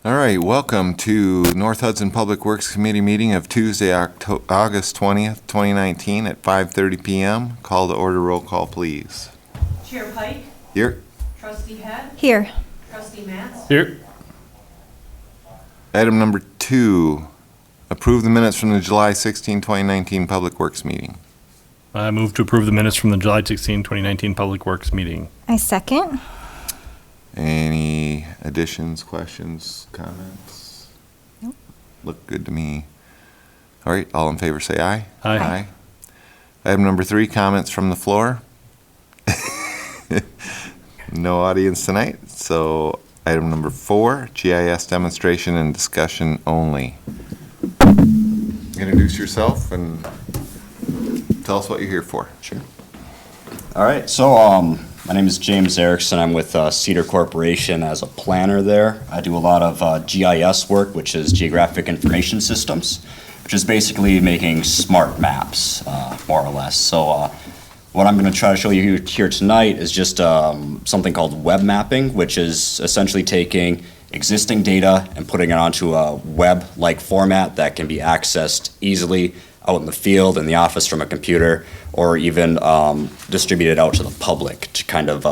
All right, welcome to North Hudson Public Works Committee meeting of Tuesday, August 20th, 2019 at 5:30 p.m. Call to order, roll call, please. Chair Pike? Here. Trustee Head? Here. Trustee Matz? Here. Item number 2, approve the minutes from the July 16, 2019 Public Works meeting. I move to approve the minutes from the July 16, 2019 Public Works meeting. I second. Any additions, questions, comments? Nope. Look good to me. All right, all in favor say aye. Aye. Aye. Item number 3, comments from the floor. No audience tonight, so item number 4, GIS demonstration and discussion only. Introduce yourself and tell us what you're here for. Sure. All right, so my name is James Erickson. I'm with Cedar Corporation as a planner there. I do a lot of GIS work, which is Geographic Information Systems, which is basically making smart maps, more or less. So what I'm going to try to show you here tonight is just something called web mapping, which is essentially taking existing data and putting it onto a web-like format that can be accessed easily out in the field, in the office from a computer, or even distributed out to the public to kind of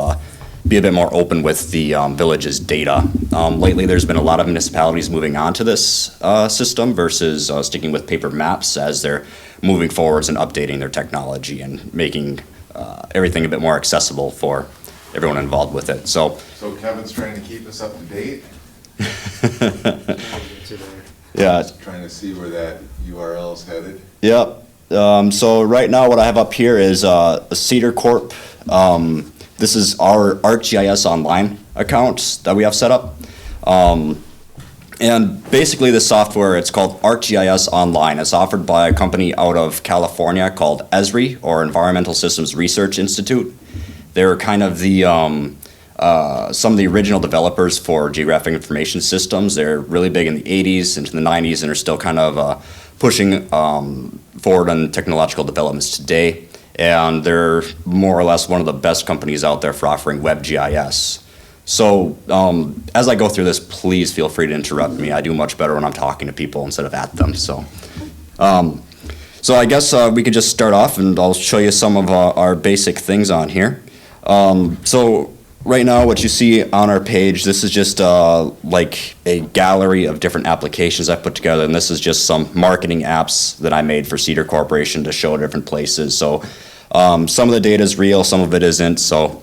be a bit more open with the village's data. Lately, there's been a lot of municipalities moving on to this system versus sticking with paper maps as they're moving forwards and updating their technology and making everything a bit more accessible for everyone involved with it. So Kevin's trying to keep us up to date? yeah. Just trying to see where that URL is headed. Yep. So right now what I have up here is a Cedar Corp. This is our ArcGIS online account that we have set up. And basically the software, it's called ArcGIS Online. It's offered by a company out of California called ESRI, or Environmental Systems Research Institute. They're kind of the some of the original developers for geographic information systems. They're really big in the 80s into the 90s and are still kind of pushing forward on technological developments today. And they're more or less one of the best companies out there for offering web GIS. So as I go through this, please feel free to interrupt me. I do much better when I'm talking to people instead of at them. So I guess we could just start off and I'll show you some of our basic things on here. So right now what you see on our page, this is just like a gallery of different applications I put together, and this is just some marketing apps that I made for Cedar Corporation to show different places. So some of the data is real, some of it isn't, so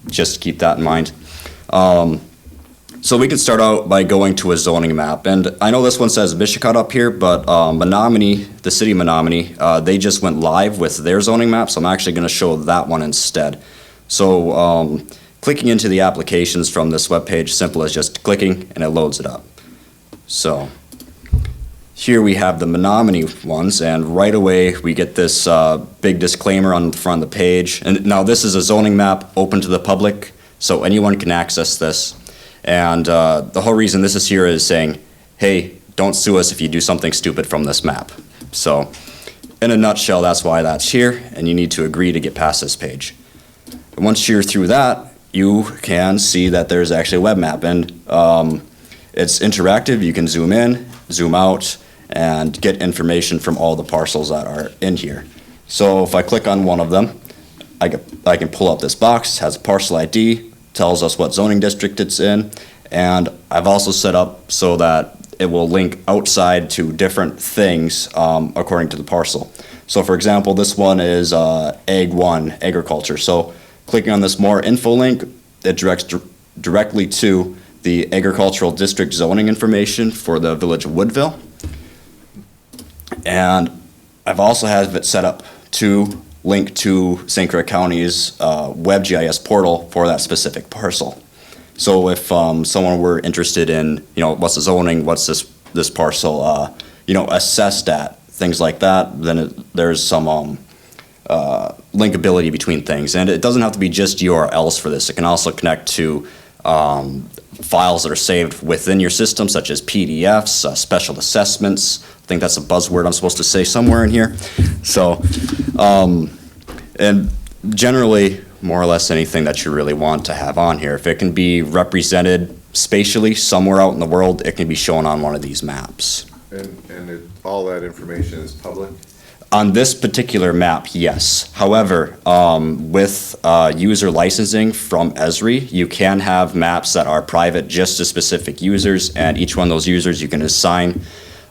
just keep that in mind. So we can start out by going to a zoning map, and I know this one says Michigan up here, but Menominee, the city of Menominee, they just went live with their zoning map, so I'm actually going to show that one instead. So clicking into the applications from this webpage, simple as just clicking and it loads it up. So here we have the Menominee ones, and right away we get this big disclaimer on the front of the page. And now this is a zoning map open to the public, so anyone can access this. And the whole reason this is here is saying, hey, don't sue us if you do something stupid from this map. So in a nutshell, that's why that's here, and you need to agree to get past this page. And once you're through that, you can see that there's actually a web map, and it's interactive. You can zoom in, zoom out, and get information from all the parcels that are in here. So if I click on one of them, I can pull up this box. It has a parcel ID, tells us what zoning district it's in, and I've also set up so that it will link outside to different things according to the parcel. So for example, this one is Ag 1, agriculture. So clicking on this more info link, it directs directly to the agricultural district zoning information for the village of Woodville. And I've also have it set up to link to St. Croix County's web GIS portal for that specific parcel. So if someone were interested in, what's the zoning, what's this parcel, assessed at, things like that, then there's some linkability between things. And it doesn't have to be just URLs for this. It can also connect to files that are saved within your system, such as PDFs, special assessments. I think that's a buzzword I'm supposed to say somewhere in here. So, and generally, more or less anything that you really want to have on here. If it can be represented spatially, somewhere out in the world, it can be shown on one of these maps. All that information is public? On this particular map, yes. However, with user licensing from ESRI, you can have maps that are private just to specific users, and each one of those users you can assign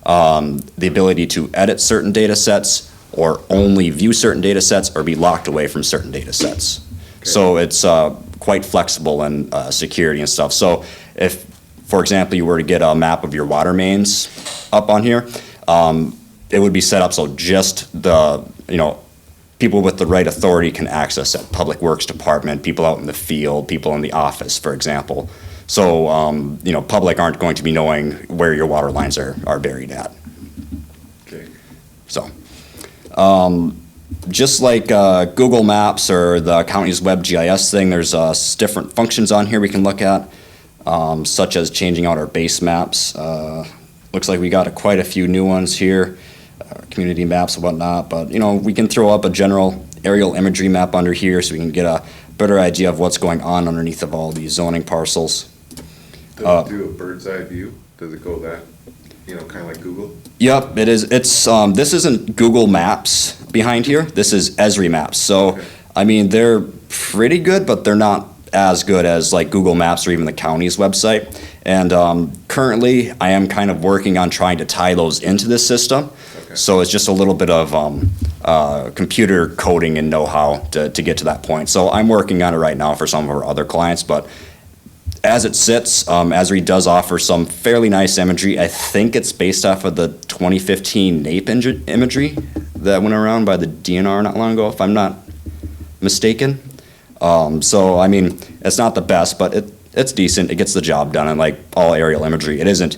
the ability to edit certain data sets, or only view certain data sets, or be locked away from certain data sets. Okay. So it's quite flexible in security and stuff. So if, for example, you were to get a map of your water mains up on here, it would be set up so just the, people with the right authority can access it. Public Works Department, people out in the field, people in the office, for example. So, public aren't going to be knowing where your water lines are buried at. Okay. So, just like Google Maps or the county's WebGIS thing, there's different functions on here we can look at, such as changing out our base maps. Looks like we got quite a few new ones here, community maps and whatnot, but we can throw up a general aerial imagery map under here so we can get a better idea of what's going on underneath of all these zoning parcels. Does it do a bird's eye view? Does it go that, kind of like Google? Yep, it is. It's this isn't Google Maps behind here. This is ESRI Maps. So, Okay. I mean, they're pretty good, but they're not as good as like Google Maps or even the county's website. And currently, I am kind of working on trying to tie those into this system. Okay. So it's just a little bit of computer coding and know-how to get to that point. So I'm working on it right now for some of our other clients, but as it sits, ESRI does offer some fairly nice imagery. I think it's based off of the 2015 NAPE imagery that went around by the DNR not long ago, if I'm not mistaken. So, I mean, it's not the best, but it's decent. It gets the job done. And like all aerial imagery, it isn't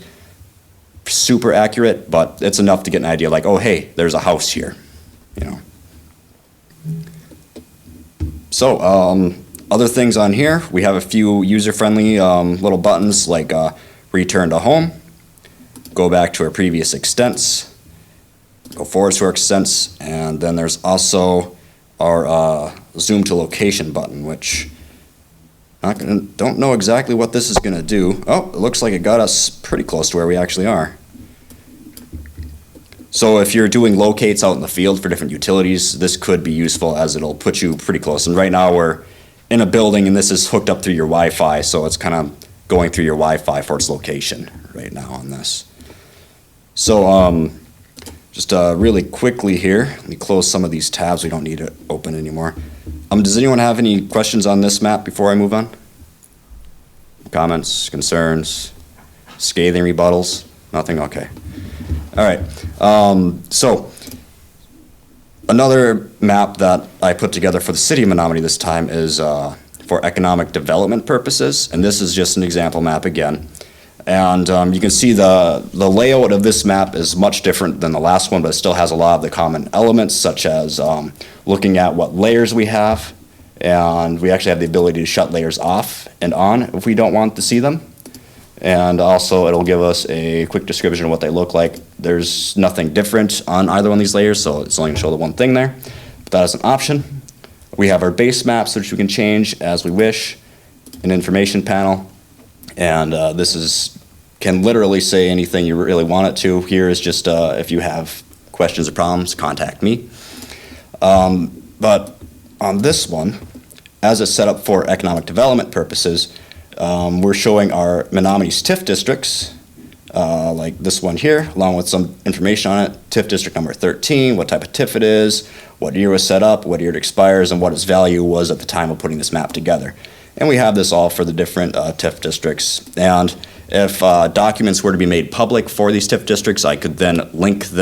super accurate, but it's enough to get an idea like, oh, hey, there's a house here, So, other things on here, we have a few user-friendly little buttons like return to home, go back to our previous extents, go forward to our extents, and then there's also our zoom to location button, which don't know exactly what this is going to do. Oh, it looks like it got us pretty close to where we actually are. So if you're doing locates out in the field for different utilities, this could be useful as it'll put you pretty close. And right now we're in a building and this is hooked up through your Wi-Fi, so it's kind of going through your Wi-Fi for its location right now on this. So just really quickly here, let me close some of these tabs. We don't need it open anymore. Does anyone have any questions on this map before I move on? Comments, concerns, scathing rebuttals? Nothing? Okay. All right. So another map that I put together for the city of Menominee this time is for economic development purposes, and this is just an example map again. And you can see the layout of this map is much different than the last one, but it still has a lot of the common elements, such as looking at what layers we have, and we actually have the ability to shut layers off and on if we don't want to see them. And also it'll give us a quick description of what they look like. There's nothing different on either one of these layers, so it's only going to show the one thing there. But that is an option. We have our base maps, which we can change as we wish, an information panel. And this can literally say anything you really want it to. Here is just if you have questions or problems, contact me. But on this one, as it's set up for economic development purposes, we're showing our Menominee's TIF districts, like this one here, along with some information on it. TIF district number 13, what type of TIF it is, what year was set up, what year it expires, and what its value was at the time of putting this map together. And we have this all for the different TIF districts. And if documents were to be made public for these TIF districts, I could then link to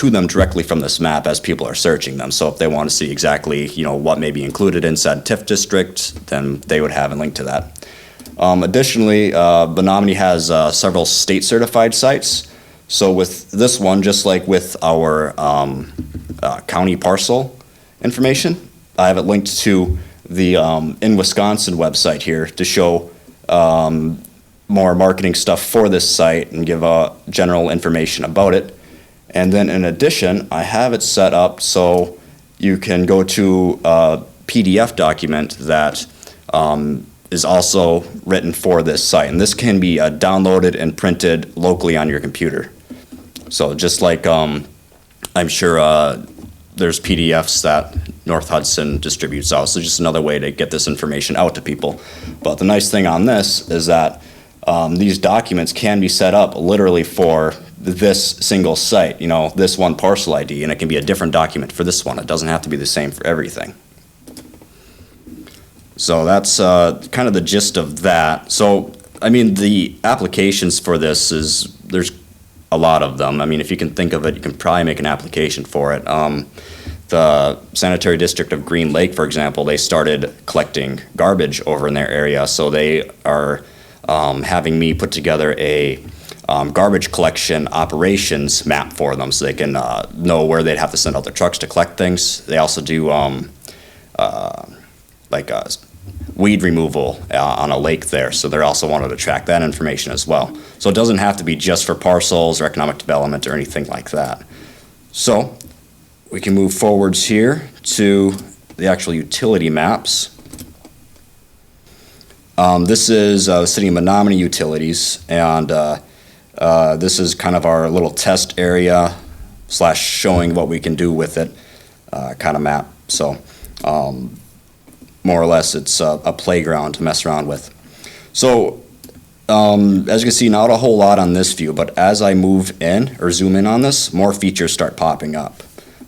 them directly from this map as people are searching them. So if they want to see exactly, what may be included in said TIF district, then they would have a link to that. Additionally, Menominee has several state certified sites. So with this one, just like with our county parcel information, I have it linked to the In Wisconsin website here to show more marketing stuff for this site and give general information about it. And then in addition, I have it set up so you can go to a PDF document that is also written for this site, and this can be downloaded and printed locally on your computer. So just like I'm sure there's PDFs that North Hudson distributes out, so just another way to get this information out to people. But the nice thing on this is that these documents can be set up literally for this single site, this one parcel ID, and it can be a different document for this one. It doesn't have to be the same for everything. So that's kind of the gist of that. So, I mean, the applications for this there's a lot of them. I mean, if you can think of it, you can probably make an application for it. The Sanitary District of Green Lake, for example, they started collecting garbage over in their area, so they are having me put together a garbage collection operations map for them so they can know where they'd have to send out their trucks to collect things. They also do weed removal on a lake there, so they're also wanted to track that information as well. So it doesn't have to be just for parcels or economic development or anything like that. So we can move forwards here to the actual utility maps. This is the City of Menominee utilities, and this is kind of our little test area / showing what we can do with it kind of map. So more or less it's a playground to mess around with. So as you can see, not a whole lot on this view, but as I move in or zoom in on this, more features start popping up.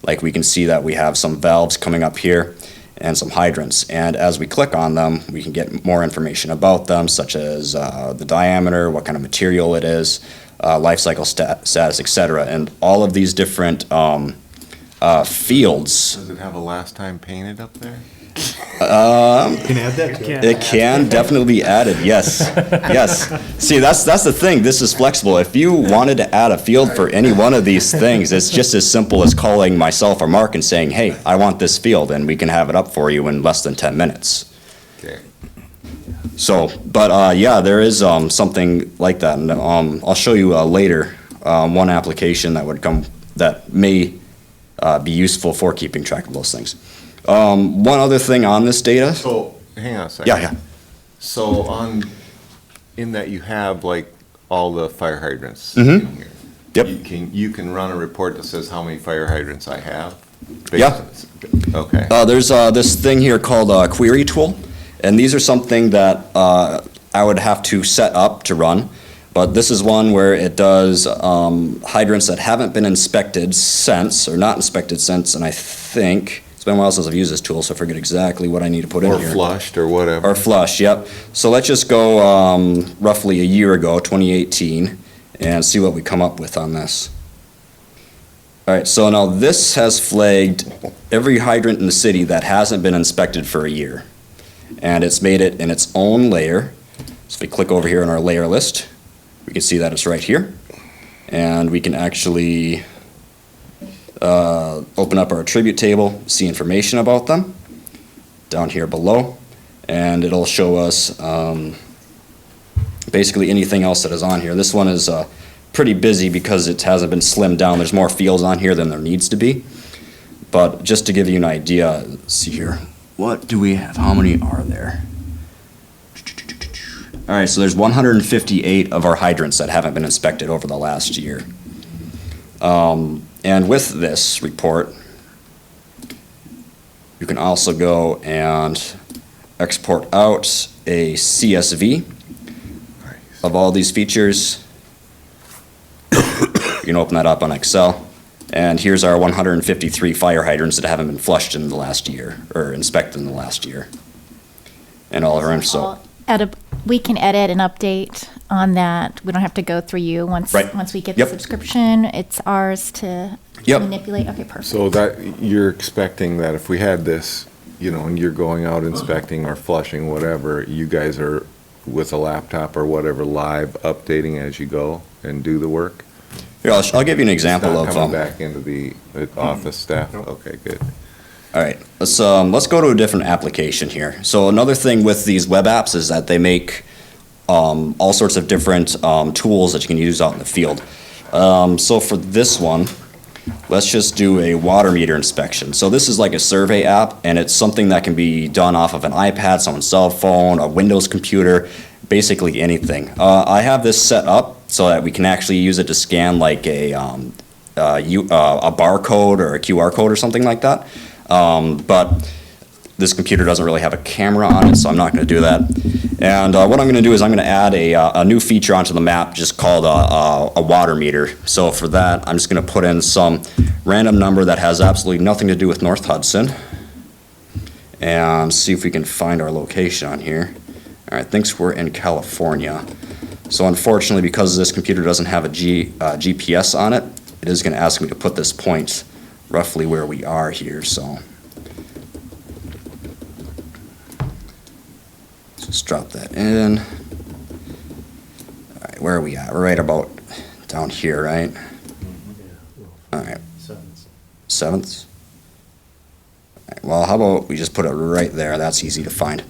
Like we can see that we have some valves coming up here and some hydrants, and as we click on them, we can get more information about them, such as the diameter, what kind of material it is, life cycle status, etc. And all of these different fields. Does it have a last time painted up there? Can add that to it. It can definitely be added, yes, yes. See, that's the thing, this is flexible. If you wanted to add a field for any one of these things, it's just as simple as calling myself or Mark and saying, hey, I want this field, and we can have it up for you in less than 10 minutes. Okay. So, but yeah, there is something like that, and I'll show you later one application that would come, that may be useful for keeping track of those things. One other thing on this data. So, hang on a second. Yeah. So in that you have like all the fire hydrants Mhm. in here. Yep. You can run a report that says how many fire hydrants I have? Yeah. Okay. There's this thing here called a query tool, and these are something that I would have to set up to run. But this is one where it does hydrants that haven't been inspected since, or not inspected since, and I think, it's been a while since I've used this tool, so I forget exactly what I need to put in Or here. flushed or whatever. Or flush, yep. So let's just go roughly a year ago, 2018, and see what we come up with on this. All right, so now this has flagged every hydrant in the city that hasn't been inspected for a year. And it's made it in its own layer. So if we click over here on our layer list, we can see that it's right here. And we can actually open up our attribute table, see information about them down here below, and it'll show us basically anything else that is on here. This one is pretty busy because it hasn't been slimmed down. There's more fields on here than there needs to be. But just to give you an idea, let's see here. What do we have? How many are there? All right, so there's 158 of our hydrants that haven't been inspected over the last year. And with this report, you can also go and export out a CSV of all these features. You can open that up on Excel. And here's our 153 fire hydrants that haven't been flushed in the last year, or inspected in the last year. And all of our info. We can edit and update on that. We don't have to go through you once Right. once we get Yep. the subscription. It's ours to Yep. manipulate. Okay, perfect. So that, you're expecting that if we had this, and you're going out inspecting or flushing, whatever, you guys are with a laptop or whatever, live updating as you go and do the work? Here, I'll give you an example It's not of. coming back into the office staff? Okay, good. All right, let's go to a different application here. So another thing with these web apps is that they make all sorts of different tools that you can use out in the field. So for this one, Let's just do a water meter inspection. So this is like a survey app, and it's something that can be done off of an iPad, someone's cell phone, a Windows computer, basically anything. I have this set up so that we can actually use it to scan like a barcode or a QR code or something like that. But this computer doesn't really have a camera on it, so I'm not going to do that. And what I'm going to do is I'm going to add a new feature onto the map just called a water meter. So for that, I'm just going to put in some random number that has absolutely nothing to do with North Hudson. And see if we can find our location on here. All right, thinks we're in California. So unfortunately, because this computer doesn't have a GPS on it, it is going to ask me to put this point roughly where we are here. So just drop that in. All right, where are we at? We're right about down here, right? All right. Seventh? All right, well, how about we just put it right there? That's easy to find.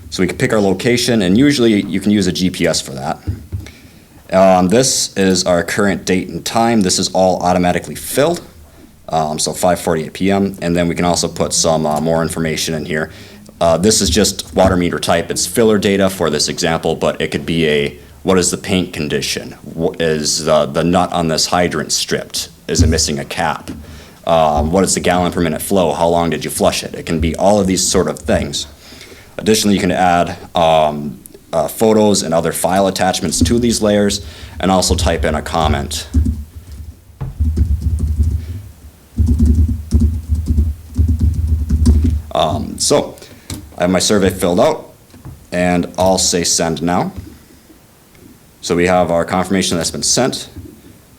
So we can pick our location, and usually you can use a GPS for that. This is our current date and time. This is all automatically filled, so 5:48 p.m. And then we can also put some more information in here. This is just water meter type. It's filler data for this example, but it could be what is the paint condition? Is the nut on this hydrant stripped? Is it missing a cap? What is the gallon per minute flow? How long did you flush it? It can be all of these sort of things. Additionally, you can add photos and other file attachments to these layers, and also type in a comment. So I have my survey filled out, and I'll say send now. So we have our confirmation that's been sent.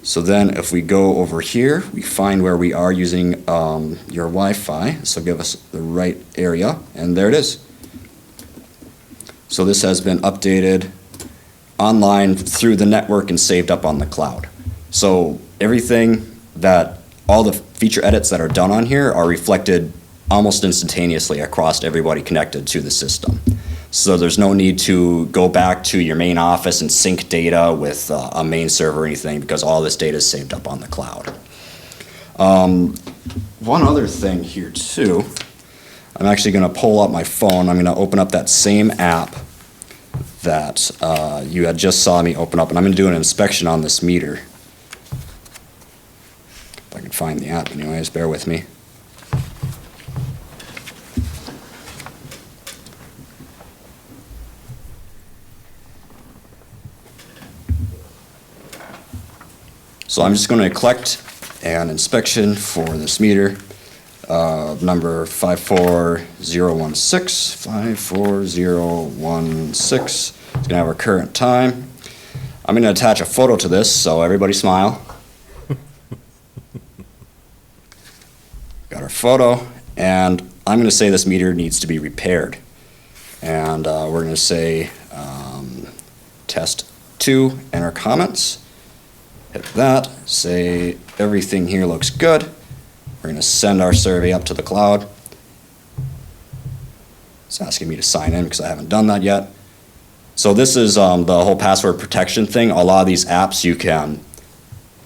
So then if we go over here, we find where we are using your Wi-Fi. So give us the right area, and there it is. So this has been updated online through the network and saved up on the cloud. So everything all the feature edits that are done on here are reflected almost instantaneously across everybody connected to the system. So there's no need to go back to your main office and sync data with a main server or anything, because all this data is saved up on the cloud. One other thing here too, I'm actually going to pull up my phone. I'm going to open up that same app that you had just saw me open up, and I'm going to do an inspection on this meter. If I can find the app anyways, bear with me. So I'm just going to collect an inspection for this meter. Number 54016, 54016. It's going to have our current time. I'm going to attach a photo to this, so everybody smile. Got our photo, and I'm going to say this meter needs to be repaired. And we're going to say test 2, enter comments. Hit that, say everything here looks good. We're going to send our survey up to the cloud. It's asking me to sign in because I haven't done that yet. So this is the whole password protection thing. A lot of these apps, you can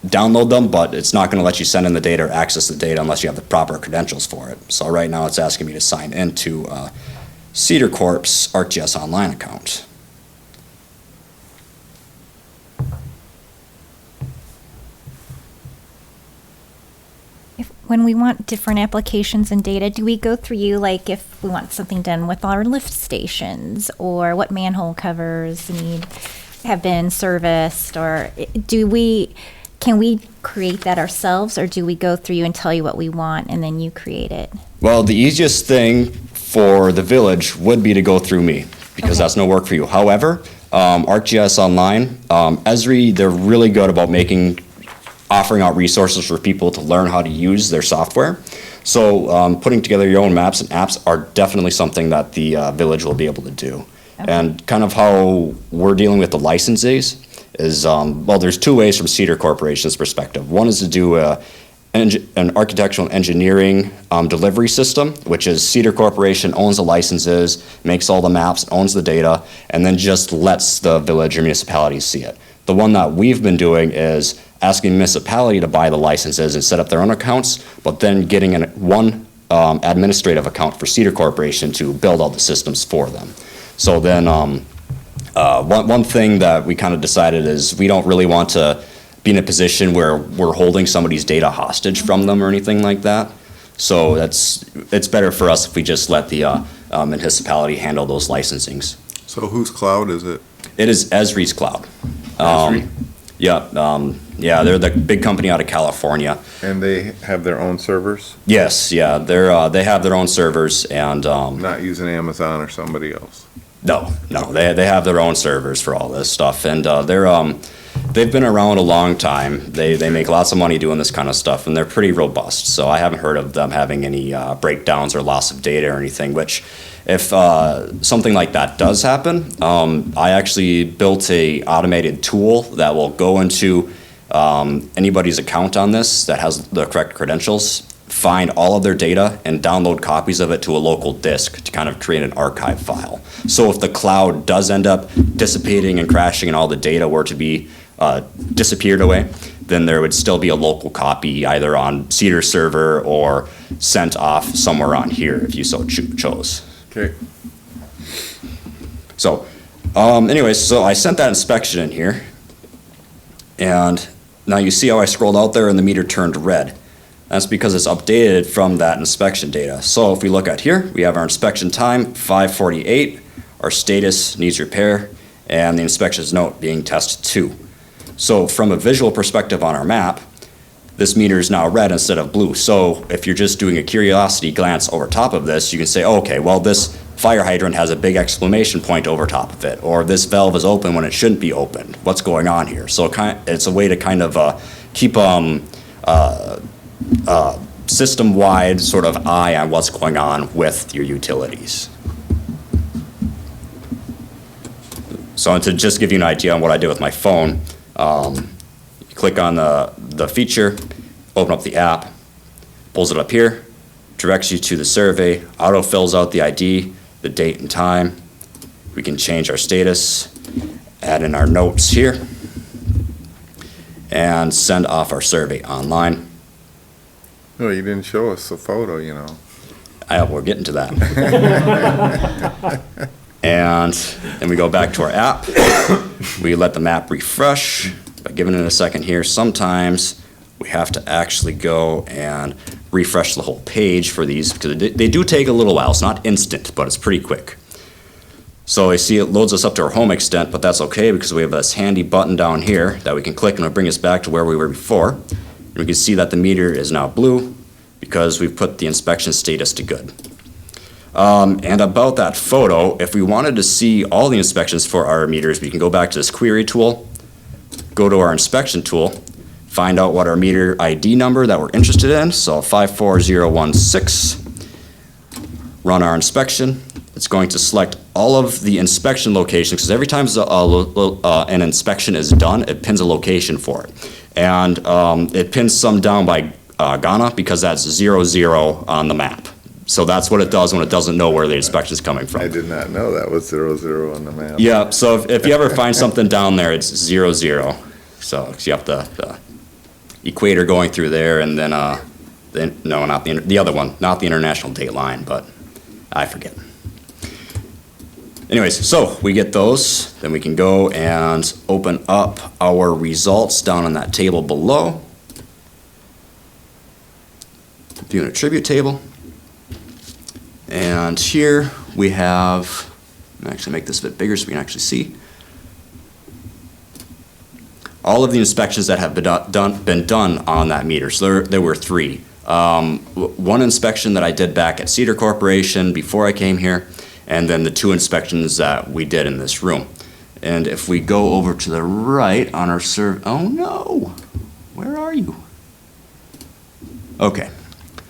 download them, but it's not going to let you send in the data or access the data unless you have the proper credentials for it. So right now it's asking me to sign into Cedar Corp's ArcGIS Online account. When we want different applications and data, do we go through you, like if we want something done with our lift stations, or what manhole covers have been serviced, or can we create that ourselves, or do we go through you and tell you what we want and then you create it? Well, the easiest thing for the village would be to go through me, because that's no work for you. However, ArcGIS Online, ESRI, they're really good about offering out resources for people to learn how to use their software. So putting together your own maps and apps are definitely something that the village will be able to do. Okay. And kind of how we're dealing with the licenses is, well, there's two ways from Cedar Corporation's perspective. One is to do an architectural and engineering delivery system, which is Cedar Corporation owns the licenses, makes all the maps, owns the data, and then just lets the village or municipalities see it. The one that we've been doing is asking the municipality to buy the licenses and set up their own accounts, but then getting one administrative account for Cedar Corporation to build all the systems for them. So then one thing that we kind of decided is we don't really want to be in a position where we're holding somebody's data hostage from them or anything like that. So it's better for us if we just let the municipality handle those licensings. So whose cloud is it? It is ESRI's cloud. ESRI? Yeah, they're the big company out of California. And they have their own servers, Yes, yeah, they have their own servers and, not using Amazon or somebody else? no, they have their own servers for all this stuff, and they've been around a long time. They make lots of money doing this kind of stuff, and they're pretty robust. So I haven't heard of them having any breakdowns or loss of data or anything. Which, if something like that does happen, I actually built a automated tool that will go into anybody's account on this that has the correct credentials, find all of their data and download copies of it to a local disk to kind of create an archive file. So if the cloud does end up dissipating and crashing and all the data were to be disappeared away, then there would still be a local copy either on Cedar server or sent off somewhere on here if you so chose. Okay. So, anyways, so I sent that inspection in here, and now you see how I scrolled out there and the meter turned red. That's because it's updated from that inspection data. So if we look at here, we have our inspection time, 5:48, our status needs repair, and the inspections note being test 2. So from a visual perspective on our map, this meter is now red instead of blue. So if you're just doing a curiosity glance over top of this, you can say, okay, well, this fire hydrant has a big exclamation point over top of it, or this valve is open when it shouldn't be opened. What's going on here? So it's a way to kind of keep system-wide sort of eye on what's going on with your utilities. So to just give you an idea on what I did with my phone, you click on the feature, open up the app, pulls it up here, directs you to the survey, auto fills out the ID, the date and time. We can change our status, add in our notes here, and send off our survey online. No, you didn't show us the photo, you know. We're getting to that. And then we go back to our app. We let the map refresh. By giving it a second here, sometimes we have to actually go and refresh the whole page for these because they do take a little while. It's not instant, but it's pretty quick. So I see it loads us up to our home extent, but that's okay because we have this handy button down here that we can click and it'll bring us back to where we were before. And we can see that the meter is now blue because we've put the inspection status to good. And about that photo, if we wanted to see all the inspections for our meters, we can go back to this query tool, go to our inspection tool, find out what our meter ID number that we're interested in, so 54016, run our inspection. It's going to select all of the inspection locations, because every time an inspection is done, it pins a location for it. And it pins some down by Ghana, because that's 00 on the map. So that's what it does when it doesn't know where the inspection's coming from. I did not know that was 00 on the map. Yeah, so if you ever find something down there, it's 00. So you have the equator going through there, and then, no, not the other one, not the international date line, but I forget. Anyways, so we get those, then we can go and open up our results down on that table below. View and attribute table. And here we have, I'm actually make this a bit bigger so we can actually see, all of the inspections that have been done on that meter. So there were 3. One inspection that I did back at Cedar Corporation before I came here, and then the 2 inspections that we did in this room. And if we go over to the right on our oh no, where are you? Okay,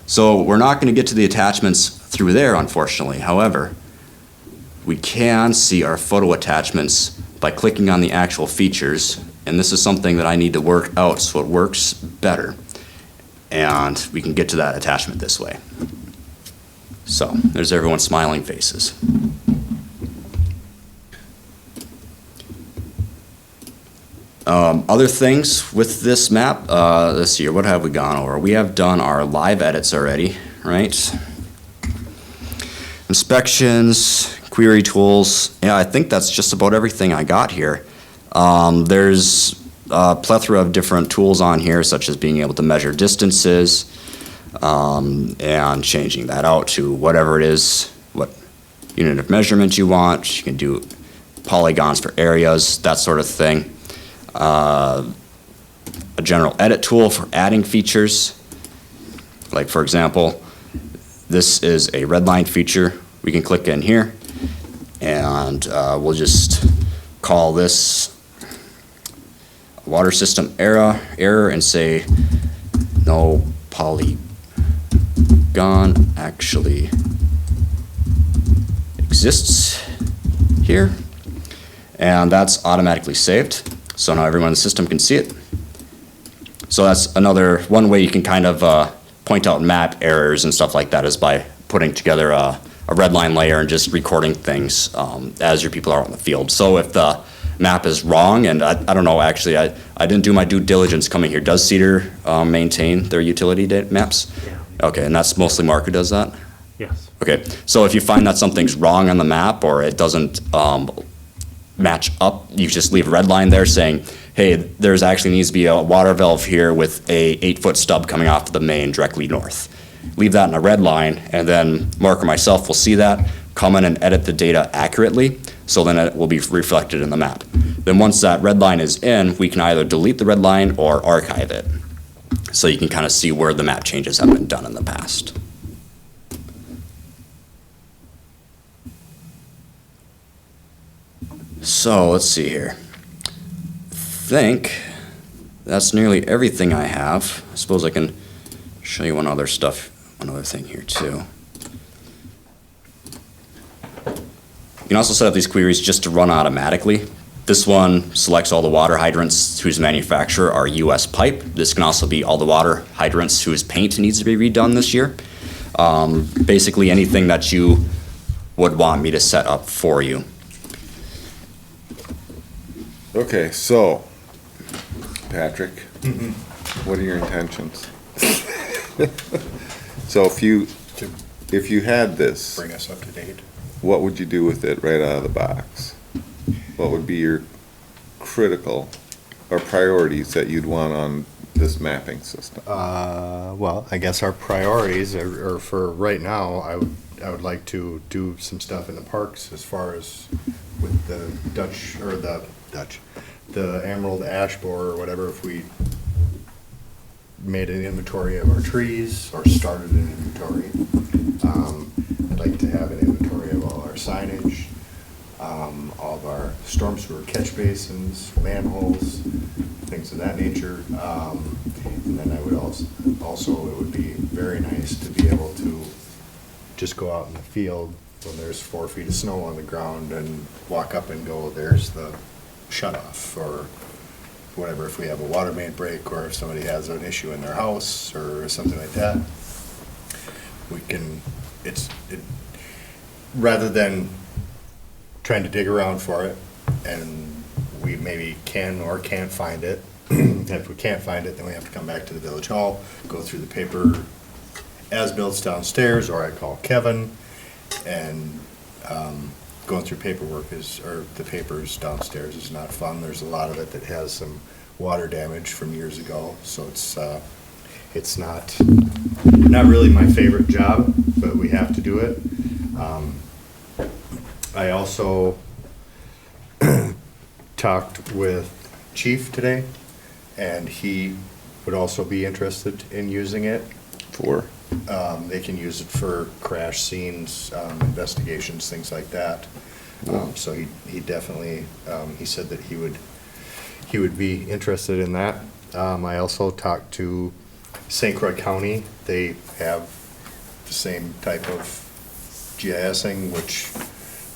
so we're not going to get to the attachments through there, unfortunately. However, we can see our photo attachments by clicking on the actual features, and this is something that I need to work out so it works better. And we can get to that attachment this way. So, there's everyone's smiling faces. Other things with this map, this year, what have we gone over? We have done our live edits already, right? Inspections, query tools. Yeah, I think that's just about everything I got here. There's a plethora of different tools on here, such as being able to measure distances, and changing that out to whatever it is, what unit of measurement you want. You can do polygons for areas, that sort of thing. A general edit tool for adding features. Like, for example, this is a red line feature. We can click in here, and we'll just call this water system error and say no polygon actually exists here. And that's automatically saved. So now everyone in the system can see it. So that's one way you can kind of point out map errors and stuff like that, is by putting together a red line layer and just recording things as your people are out in the field. So if the map is wrong, and I don't know, actually, I didn't do my due diligence coming here. Does Cedar maintain their utility maps? Yeah. Okay, and that's mostly Mark who does that? Yes. Okay, so if you find that something's wrong on the map, or it doesn't match up, you just leave a red line there saying, hey, there's actually needs to be a water valve here with a 8-foot stub coming off of the main directly north. Leave that in a red line, and then Mark or myself will see that, come in and edit the data accurately, so then it will be reflected in the map. Then once that red line is in, we can either delete the red line or archive it. So you can kind of see where the map changes have been done in the past. So let's see here. I think that's nearly everything I have. I suppose I can show you one other thing here too. You can also set up these queries just to run automatically. This one selects all the water hydrants whose manufacturer are US pipe. This can also be all the water hydrants whose paint needs to be redone this year. Basically anything that you would want me to set up for you. Okay, so, Patrick, what are your intentions? So if you had this, Bring us up to date. what would you do with it right out of the box? What would be your critical or priorities that you'd want on this mapping system? Well, I guess our priorities are for right now, I would like to do some stuff in the parks as far as with the the emerald ash borer or whatever, if we made an inventory of our trees or started an inventory. I'd like to have an inventory of all our signage, all of our storm sewer catch basins, manholes, things of that nature. And then I would also, it would be very nice to be able to just go out in the field when there's 4 feet of snow on the ground and walk up and go, there's the shut off, or whatever, if we have a water main break, or if somebody has an issue in their house or something like that. We can, rather than trying to dig around for it and we maybe can or can't find it. If we can't find it, then we have to come back to the village hall, go through the paper as-built downstairs, or I call Kevin, and going through the papers downstairs is not fun. There's a lot of it that has some water damage from years ago, so it's not really my favorite job, but we have to do it. I also talked with Chief today, and he would also be interested in using it. For? They can use it for crash scenes, investigations, things like that. So he definitely, he said that he would be interested in that. I also talked to St. Croix County. They have the same type of GISing, which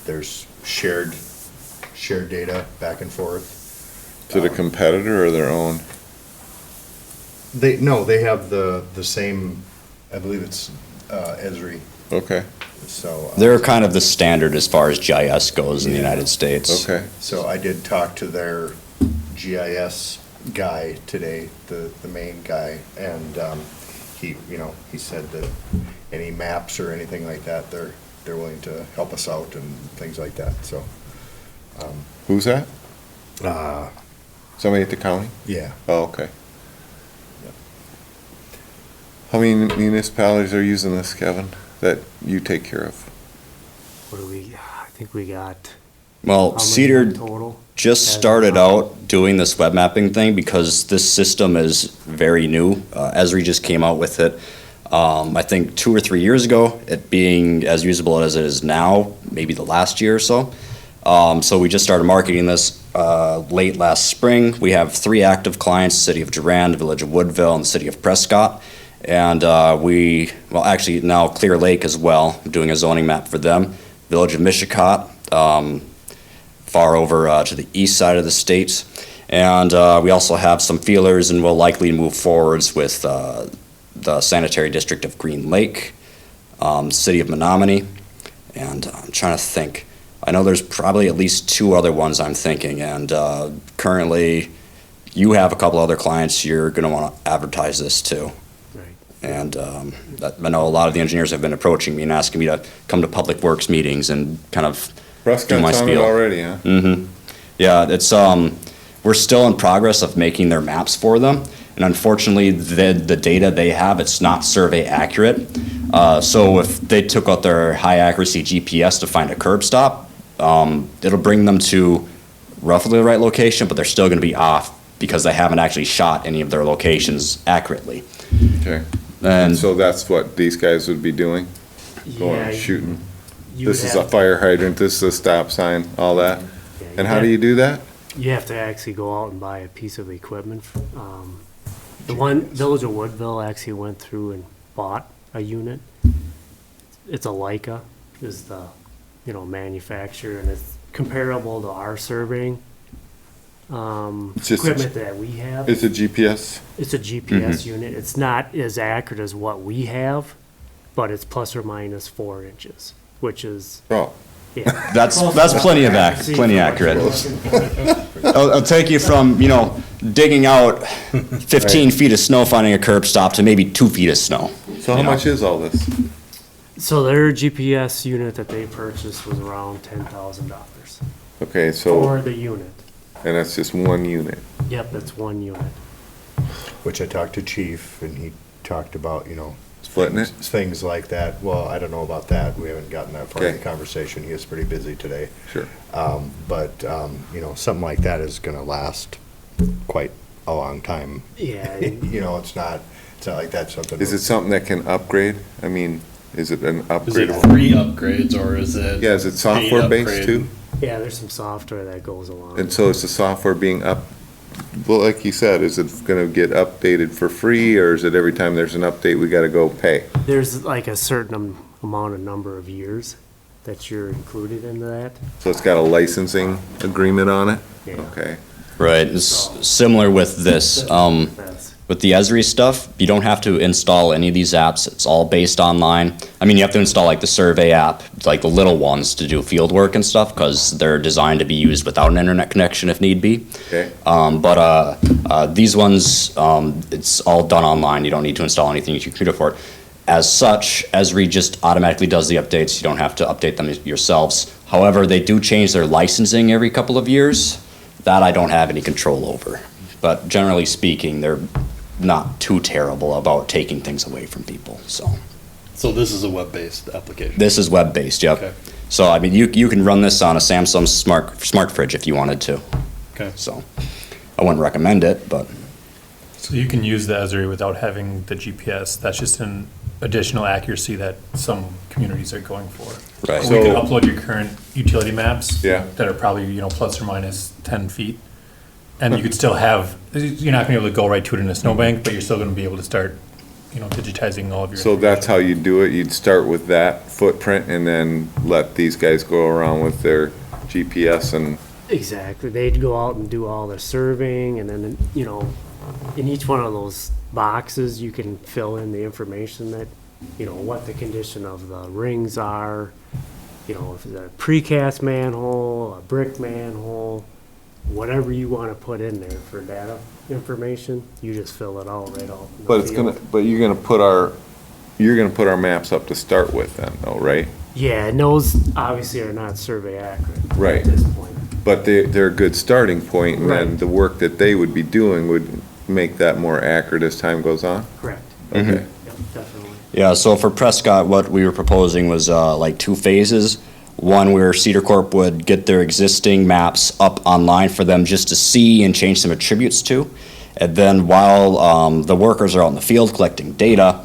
there's shared data back and forth. Is it a competitor or their own? They have the same, I believe it's ESRI. Okay, So They're kind of the standard as far as GIS goes in the United States. okay. So I did talk to their GIS guy today, the main guy, and he said that any maps or anything like that, they're willing to help us out and things like that, so. Who's that? Somebody at the county? Yeah. Oh, okay. How many municipalities are using this, Kevin, that you take care of? What do we, I think we got. Well, how many Cedar total? just As- started out doing this web mapping thing because this system is very new. ESRI just came out with it, I think 2 or 3 years ago, it being as usable as it is now, maybe the last year or so. So we just started marketing this late last spring. We have 3 active clients: City of Durand, Village of Woodville, and the City of Prescott. And actually now Clear Lake as well, I'm doing a zoning map for them. Village of Mishicot, far over to the east side of the state. And we also have some feelers, and we'll likely move forwards with the Sanitary District of Green Lake, City of Menominee, and I'm trying to think. I know there's probably at least 2 other ones I'm thinking, and currently you have a couple other clients you're going to want to advertise this to. Right. And I know a lot of the engineers have been approaching me and asking me to come to public works meetings and kind of do my Prescott's on it spiel. already, huh? Yeah, it's we're still in progress of making their maps for them, and unfortunately, the data they have, it's not survey accurate. So if they took out their high accuracy GPS to find a curb stop, it'll bring them to roughly the right location, but they're still going to be off because they haven't actually shot any of their locations accurately. Okay. And So that's what these guys would be doing? Going Yeah, shooting? you This would is a have- fire hydrant, this is a stop sign, all that? yeah, And how do you do that? You have to actually go out and buy a piece of equipment. The one, Village of Woodville actually went through and bought a unit. It's a Leica, is the, manufacturer, and it's comparable to our surveying It's just- equipment that we have. It's a GPS? It's a GPS unit. It's not as accurate as what we have, but it's plus or minus 4 inches, which is, Oh, yeah. that's plenty accurate. It'll take you from, digging out 15 feet of snow, finding a curb stop, to maybe 2 feet of snow. so how much is all this? So their GPS unit that they purchased was around $10,000 Okay, so, for the unit. and that's just one unit. Yep, that's one unit. Which I talked to Chief, and he talked about, Splitting it? things like that. Well, I don't know about that. We haven't gotten that far in the Okay. conversation. He is pretty busy today. Sure. But something like that is gonna last quite a long time. Yeah, It's not like that's something. Is it something that can upgrade? I mean, is it an Is upgrade? it free upgrades or is it? Yeah, is it paid software based upgrade? too? yeah, there's some software that goes along. And so is the software being well, like you said, is it gonna get updated for free, or is it every time there's an update, we gotta go pay? There's like a certain amount of number of years that you're included into that. So it's got a licensing agreement on it? Yeah. Okay. Right, it's similar with this. That's- With the ESRI stuff, you don't have to install any of these apps. It's all based online. I mean, you have to install like the survey app, like the little ones to do field work and stuff, because they're designed to be used without an internet connection if need be. Okay. But these ones, it's all done online. You don't need to install anything on your computer for it. As such, ESRI just automatically does the updates. You don't have to update them yourselves. However, they do change their licensing every couple of years. That I don't have any control over. But generally speaking, they're not too terrible about taking things away from people, so. So this is a web-based application? This is web-based, yep. Okay. So, I mean, you can run this on a Samsung smart fridge if you wanted to, Okay. so. I wouldn't recommend it, but, So you can use the ESRI without having the GPS. That's just an additional accuracy that some communities are going for. right. Or we can So- upload your current utility maps. Yeah. That are probably, plus or minus 10 feet. And you could still have, you're not gonna be able to go right to it in a snowbank, but you're still gonna be able to start, digitizing all of your. So that's how you do it? You'd start with that footprint and then let these guys go around with their GPS and, Exactly. They'd go out and do all the surveying, and then, in each one of those boxes, you can fill in the information that, what the condition of the rings are, if it's a precast manhole, a brick manhole, whatever you want to put in there for data information, you just fill it out right out. in the But it's field. but you're gonna put our maps up to start with then, though, right? Yeah, and those obviously are not survey accurate. Right. At this point. But they're a good starting point, and then Right. the work that they would be doing would make that more accurate as time goes on? Correct. Okay. Yep, definitely. Yeah, so for Prescott, what we were proposing was like two phases. One where Cedar Corp would get their existing maps up online for them just to see and change some attributes to. And then while the workers are out in the field collecting data,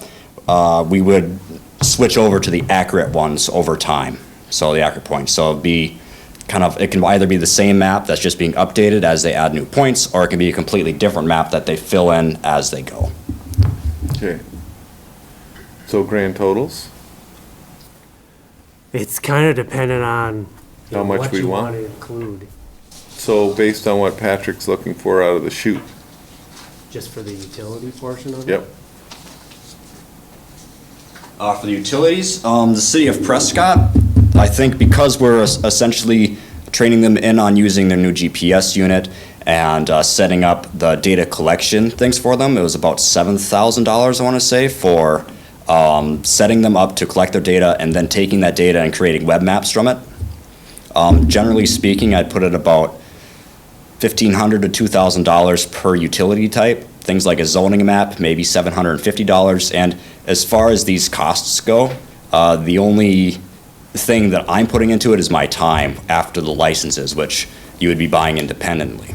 we would switch over to the accurate ones over time. So the accurate points. So it'd be it can either be the same map that's just being updated as they add new points, or it can be a completely different map that they fill in as they go. Okay. So grand totals? It's kind of dependent on you How know, much what we you want? want to include, So based on what Patrick's looking for out of the chute? just for the utility portion of it. Yep. For the utilities, the city of Prescott, I think because we're essentially training them in on using their new GPS unit and setting up the data collection things for them, it was about $7,000, I want to say, for setting them up to collect their data and then taking that data and creating web maps from it. Generally speaking, I'd put it about $1,500 to $2,000 per utility type. Things like a zoning map, maybe $750. And as far as these costs go, the only thing that I'm putting into it is my time after the licenses, which you would be buying independently.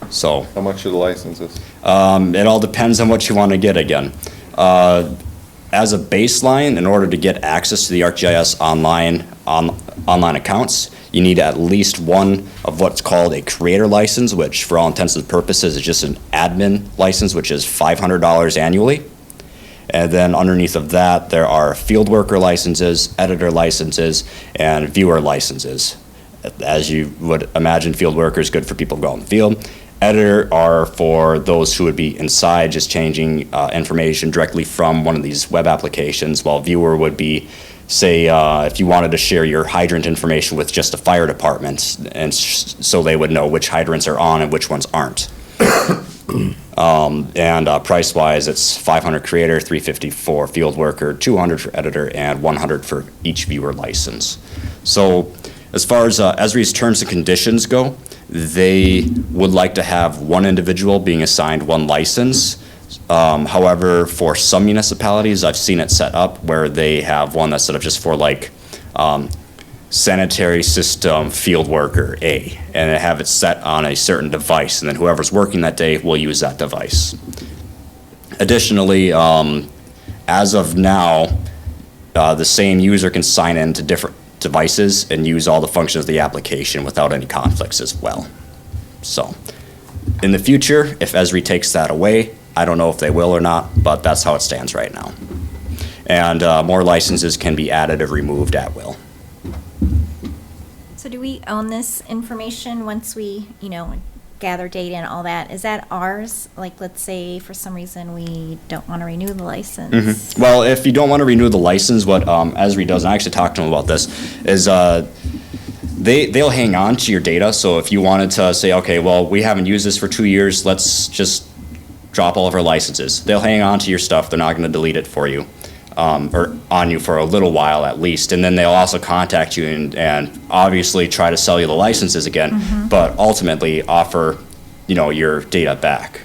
So How much are the licenses? it all depends on what you want to get again. As a baseline, in order to get access to the ArcGIS online accounts, you need at least one of what's called a creator license, which for all intents and purposes is just an admin license, which is $500 annually. And then underneath of that, there are field worker licenses, editor licenses, and viewer licenses. As you would imagine, field worker is good for people who go out in the field. Editor are for those who would be inside just changing information directly from one of these web applications, while viewer would be, say, if you wanted to share your hydrant information with just a fire department, and so they would know which hydrants are on and which ones aren't. Price-wise, it's $500 creator, $350 for field worker, $200 for editor, and $100 for each viewer license. So as far as ESRI's terms and conditions go, they would like to have one individual being assigned one license. However, for some municipalities, I've seen it set up where they have one that's set up just for like sanitary system field worker A, and they have it set on a certain device, and then whoever's working that day will use that device. Additionally, as of now, the same user can sign in to different devices and use all the functions of the application without any conflicts as well. So, in the future, if ESRI takes that away, I don't know if they will or not, but that's how it stands right now. And more licenses can be added or removed at will. So do we own this information once we, gather data and all that? Is that ours? Like, let's say for some reason we don't want to renew the license. Well, if you don't want to renew the license, what ESRI does, and I actually talked to them about this, is they'll hang on to your data. So if you wanted to say, okay, well, we haven't used this for 2 years, let's just drop all of our licenses. They'll hang on to your stuff. They're not going to delete it for you, or on you for a little while at least. And then they'll also contact you and obviously try to sell you the licenses again, but ultimately offer, your data back.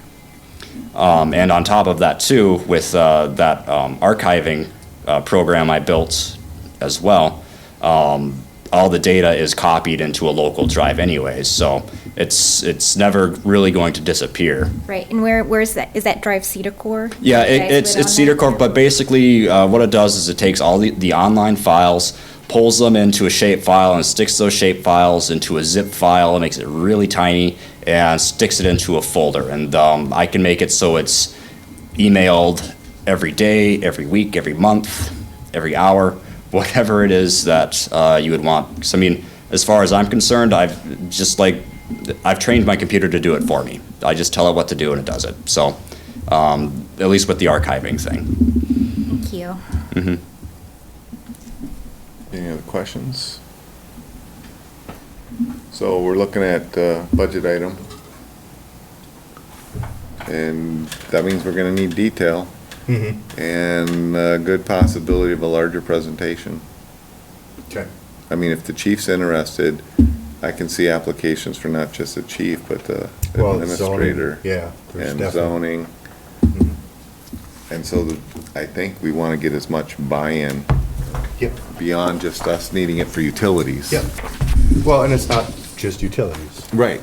And on top of that too, with that archiving program I built as well, all the data is copied into a local drive anyways, so it's never really going to disappear. Right, and where is that? Is that Drive Cedar Core? Yeah, You guys it's lit on Cedar that? Corp, but basically what it does is it takes all the online files, pulls them into a shape file, and sticks those shape files into a zip file, and makes it really tiny, and sticks it into a folder. And I can make it so it's emailed every day, every week, every month, every hour, whatever it is that you would want. So, I mean, as far as I'm concerned, I've trained my computer to do it for me. I just tell it what to do and it does it. So, at least with the archiving thing. Thank you. Any other questions? So we're looking at budget item. And that means we're gonna need detail and a good possibility of a larger presentation. Okay. I mean, if the chief's interested, I can see applications for not just the chief, but the Well, administrator. zoning, yeah, there's And definitely- zoning. And so I think we want to get as much buy-in Yep, beyond just us needing it for utilities. yep. Well, and it's not just utilities. Right.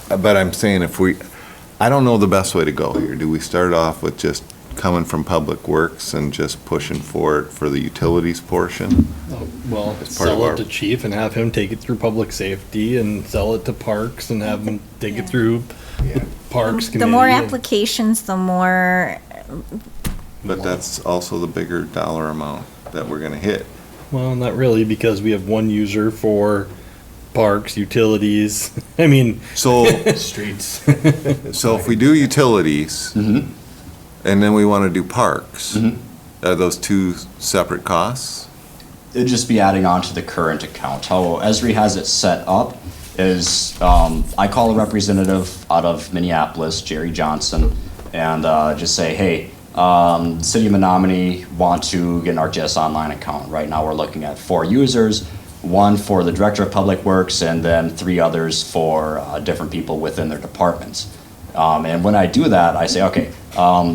But I'm saying I don't know the best way to go here. Do we start off with just coming from Public Works and just pushing for it for the utilities portion? Well, It's part of sell our- it to chief and have him take it through public safety and sell it to parks and have him take it through Yeah. parks The more committee and- applications, the more, But that's also the bigger dollar amount that we're gonna hit. Well, not really, because we have one user for parks, utilities. I mean, So, Streets. so if we do utilities, Mhm. and then we wanna do parks, Mhm. are those two separate costs? It'd just be adding on to the current account. How ESRI has it set up is, I call a representative out of Minneapolis, Jerry Johnson, and just say, hey, City of Menominee want to get an ArcGIS online account. Right now, we're looking at 4 users, one for the Director of Public Works, and then 3 others for different people within their departments. And when I do that, I say, okay,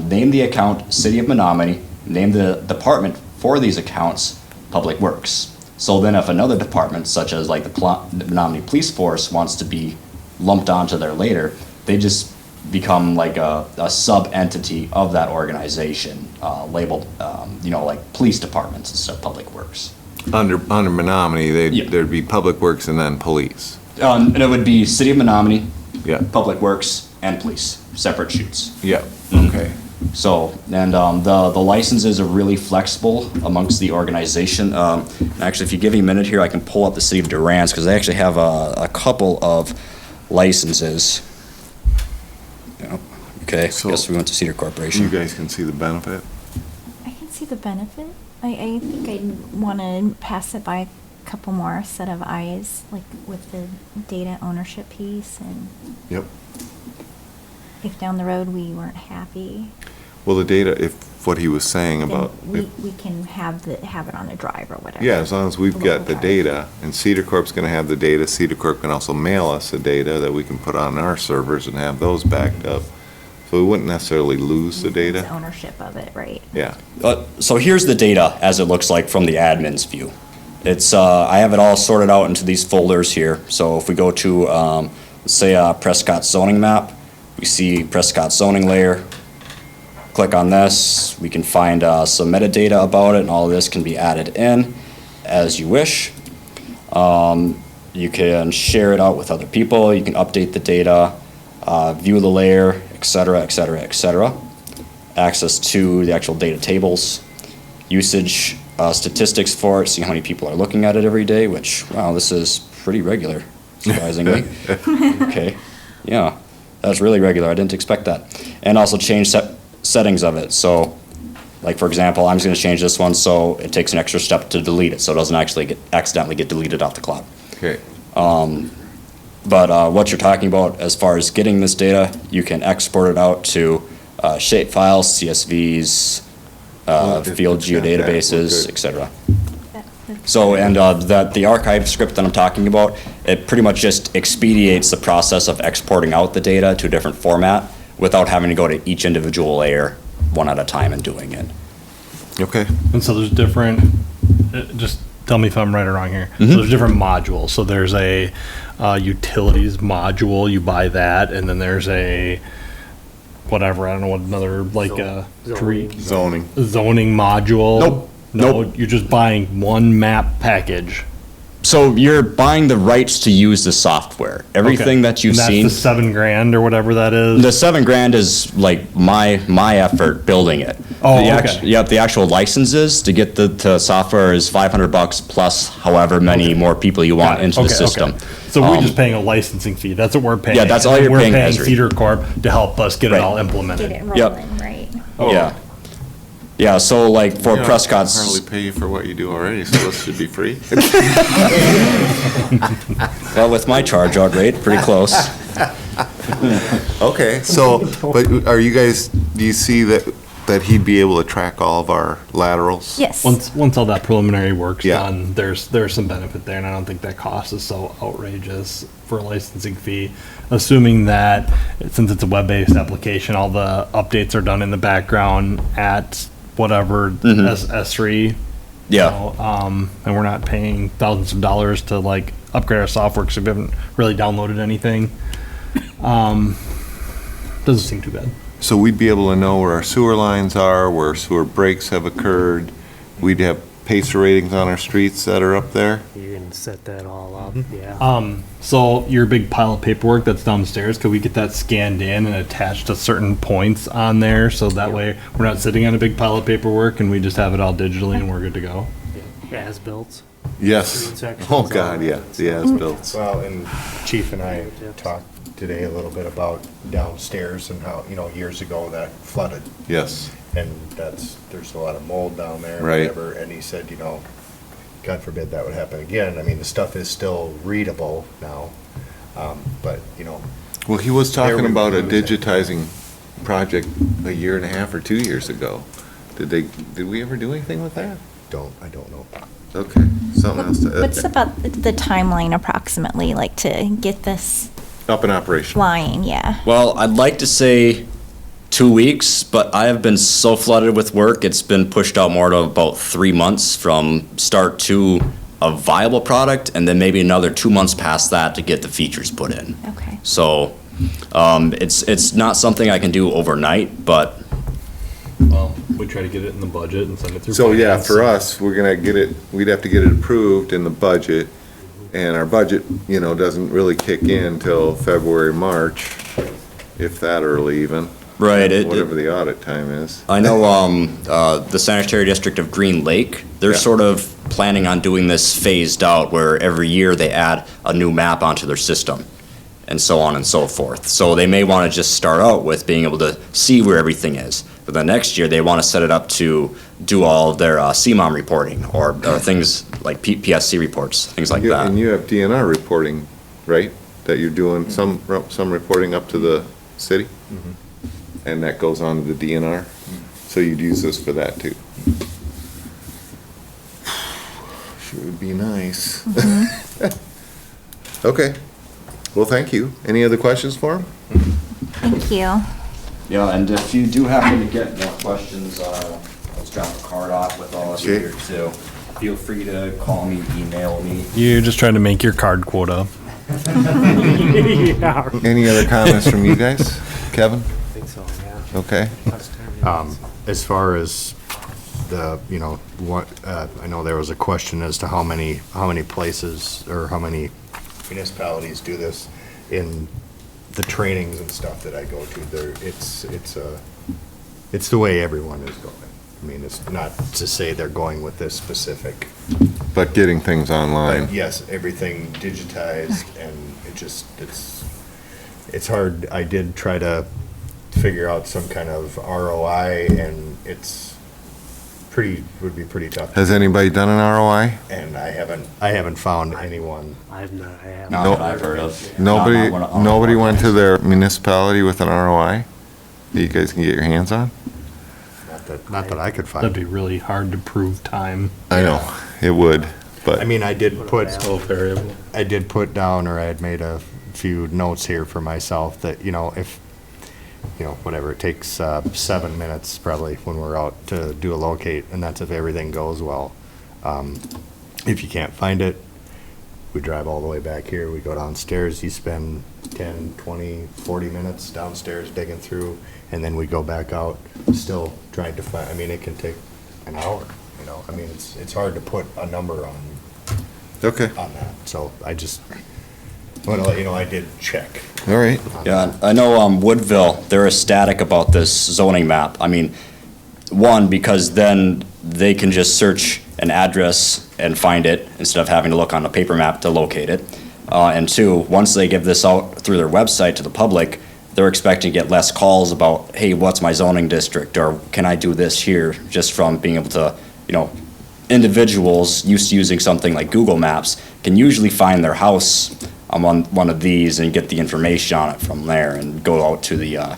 name the account City of Menominee, name the department for these accounts, Public Works. So then if another department, such as like the Menominee Police Force, wants to be lumped onto there later, they just become like a sub-entity of that organization, labeled, like police departments instead of Public Works. Under Menominee, Yeah. there'd be Public Works and then police. And it would be City of Menominee, Yeah, Public Works, and police, separate shoots. yeah, okay. So, and the licenses are really flexible amongst the organization. Actually, if you give me a minute here, I can pull up the City of Durant's, because they actually have a couple of licenses. Yep. Okay, So- guess we went to Cedar You Corporation. guys can see the benefit? I can see the benefit. I think I'd want to pass it by a couple more set of eyes, like with the data ownership piece, and Yep. if down the road we weren't happy, Well, the data, if what he was saying then about, we can have it on a drive or whatever. yeah, as long as we've got the Local drive. data, and Cedar Corp's gonna have the data, Cedar Corp can also mail us the data that we can put on our servers and have those backed up. So we wouldn't necessarily lose the It's data. ownership of it, right? Yeah, So here's the data as it looks like from the admin's view. It's, I have it all sorted out into these folders here. So if we go to, let's say, Prescott zoning map, we see Prescott zoning layer. Click on this, we can find some metadata about it, and all of this can be added in as you wish. You can share it out with other people, you can update the data, view the layer, et cetera, et cetera, et cetera. Access to the actual data tables, usage statistics for it, see how many people are looking at it every day, which, wow, this is pretty regular, surprisingly. Okay, yeah, that's really regular, I didn't expect that. And also change settings of it, so, like, for example, I'm just gonna change this one so it takes an extra step to delete it, so it doesn't actually accidentally get deleted off the cloud. okay. But what you're talking about as far as getting this data, you can export it out to shape files, CSVs, field It's got that, we're geodatabases, good. et cetera. That's So, and the archive script that I'm talking about, it pretty much just expedites the process of exporting out the data to a different format without having to go to each individual layer one at a time and doing it. Okay, and so there's different, just tell me if I'm right or wrong here. So there's different modules. So there's a utilities module, you buy that, and then there's a, whatever, I don't know what another, like a Zoning. zoning. zoning module. Nope. No, Nope. you're just buying one map package. So you're buying the rights to use the software. Everything Okay. that you've And seen. that's the $7,000 or whatever that is. The $7,000 is like my effort building it. Oh, The okay. Yep, the actual licenses to get the software is $500 plus however many more people you want Got it. into the Okay, okay. system. So we're Um, just paying a licensing fee. That's what we're paying. Yeah, that's all And you're paying, We're paying Esri. Cedar Corp to help us get Right. it all Get implemented. it Yep. rolling, right? Oh. Yeah. Yeah, so like for You know, I Prescott's. hardly pay you for what you do already, so this should be free. Well, with my charge out rate, pretty close. Okay, so, but are you guys, do you see that he'd be able to track all of our laterals? Yes. Once all that preliminary work's Yeah. done, there's some benefit there, and I don't think that cost is so outrageous for a licensing fee, assuming that, since it's a web-based application, all the updates are done in the background at whatever ESRI. Yeah. And we're not paying thousands of dollars to like upgrade our software because we haven't really downloaded anything. Doesn't seem too bad. So we'd be able to know where our sewer lines are, where sewer breaks have occurred. We'd have pacer ratings on our streets that are up there. You can set that all up, yeah. So your big pile of paperwork that's downstairs, could we get that scanned in and attached to certain points on there? So that way we're not sitting on a big pile of paperwork and we just have it all digitally and we're good to go? As-built. Yes. Street sections, Oh, all God, that. yeah, the as-built. Well, and Chief and I talked today a little bit about downstairs and how, years ago that flooded. Yes. And there's a lot of mold down there, Right. whatever, and he said, God forbid that would happen again. I mean, the stuff is still readable now, but, Well, he was There talking we about a go. digitizing project a year and a half or 2 years ago. Did we ever do anything with that? I don't know. Okay, something else to. What's about the timeline approximately, like to get this Up and operational. flying? Yeah. Well, I'd like to say 2 weeks, but I have been so flooded with work, it's been pushed out more to about 3 months from start to a viable product, and then maybe another 2 months past that to get the features put in. Okay. So, it's not something I can do overnight, but Well, we try to get it in the budget and send it through. So, yeah, finance. for us, we'd have to get it approved in the budget, and our budget, doesn't really kick in till February, March, if that early even. right, Whatever the audit time is. I know the sanitary district of Green Lake, they're Yeah. sort of planning on doing this phased out where every year they add a new map onto their system and so on and so forth. So they may want to just start out with being able to see where everything is. But the next year, they want to set it up to do all their CMOM reporting or things like PSC reports, things like that. And you have DNR reporting, right? That you're doing some reporting up to the city? And that goes on to the DNR? So you'd use this for that too? Sure would be nice. Okay. Well, thank you. Any other questions for him? Thank you. Yeah, and if you do happen to get more questions, let's drop a card off with all of you Okay. here too. Feel free to call me, email me. You're just trying to make your card quota. Yeah, I Any other comments from you guys? Kevin? think so, yeah. Okay. As far as what, I know there was a question as to how many places or how many municipalities do this. In the trainings and stuff that I go to, it's the way everyone is going. I mean, it's not to say they're going with this specific, But getting things online. but yes, everything digitized, and it's hard. I did try to figure out some kind of ROI, and would be pretty tough. Has anybody done an ROI? And I haven't found anyone. I have. Not No. that I've heard of. Nobody, Not one- nobody went to their municipality with an ROI that you guys can get your hands on? Not that I could That'd find. be really hard to prove time. I know, it would, but. I mean, I did put variable. down, or I had made a few notes here for myself that, if, whatever, it takes 7 minutes probably when we're out to do a locate, and that's if everything goes well. If you can't find it, we drive all the way back here, we go downstairs, you spend 10, 20, 40 minutes downstairs digging through, and then we go back out, still trying to find, I mean, it can take an hour, I mean, it's hard to put a number on Okay, that, so I just want to let you know I did check. all right. Yeah, I know Woodville, they're ecstatic about this zoning map. I mean, one, because then they can just search an address and find it instead of having to look on a paper map to locate it. And two, once they give this out through their website to the public, they're expecting to get less calls about, hey, what's my zoning district, or can I do this here, just from being able to, individuals used to using something like Google Maps can usually find their house on one of these and get the information on it from there and go out to the,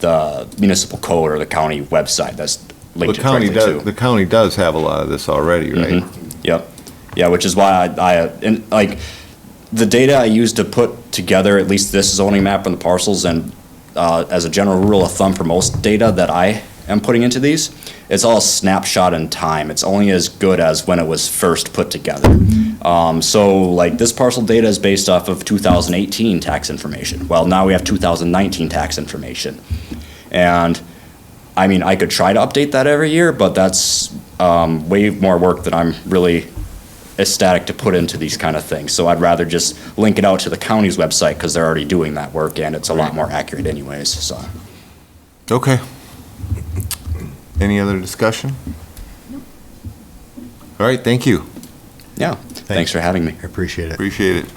the municipal code or the county website that's linked directly to. The county does have a lot of this already, right? Yep. Yeah, which is why and like, the data I use to put together at least this zoning map and the parcels, and as a general rule of thumb for most data that I am putting into these, it's all a snapshot in time. It's only as good as when it was first put together. So like this parcel data is based off of 2018 tax information. Well, now we have 2019 tax information. And I mean, I could try to update that every year, but that's way more work than I'm really ecstatic to put into these kind of things. So I'd rather just link it out to the county's website because they're already doing that work and it's a lot more accurate anyways, so. Okay. Any other discussion? All right, thank you. Yeah, thanks for having me. I appreciate it. Appreciate it.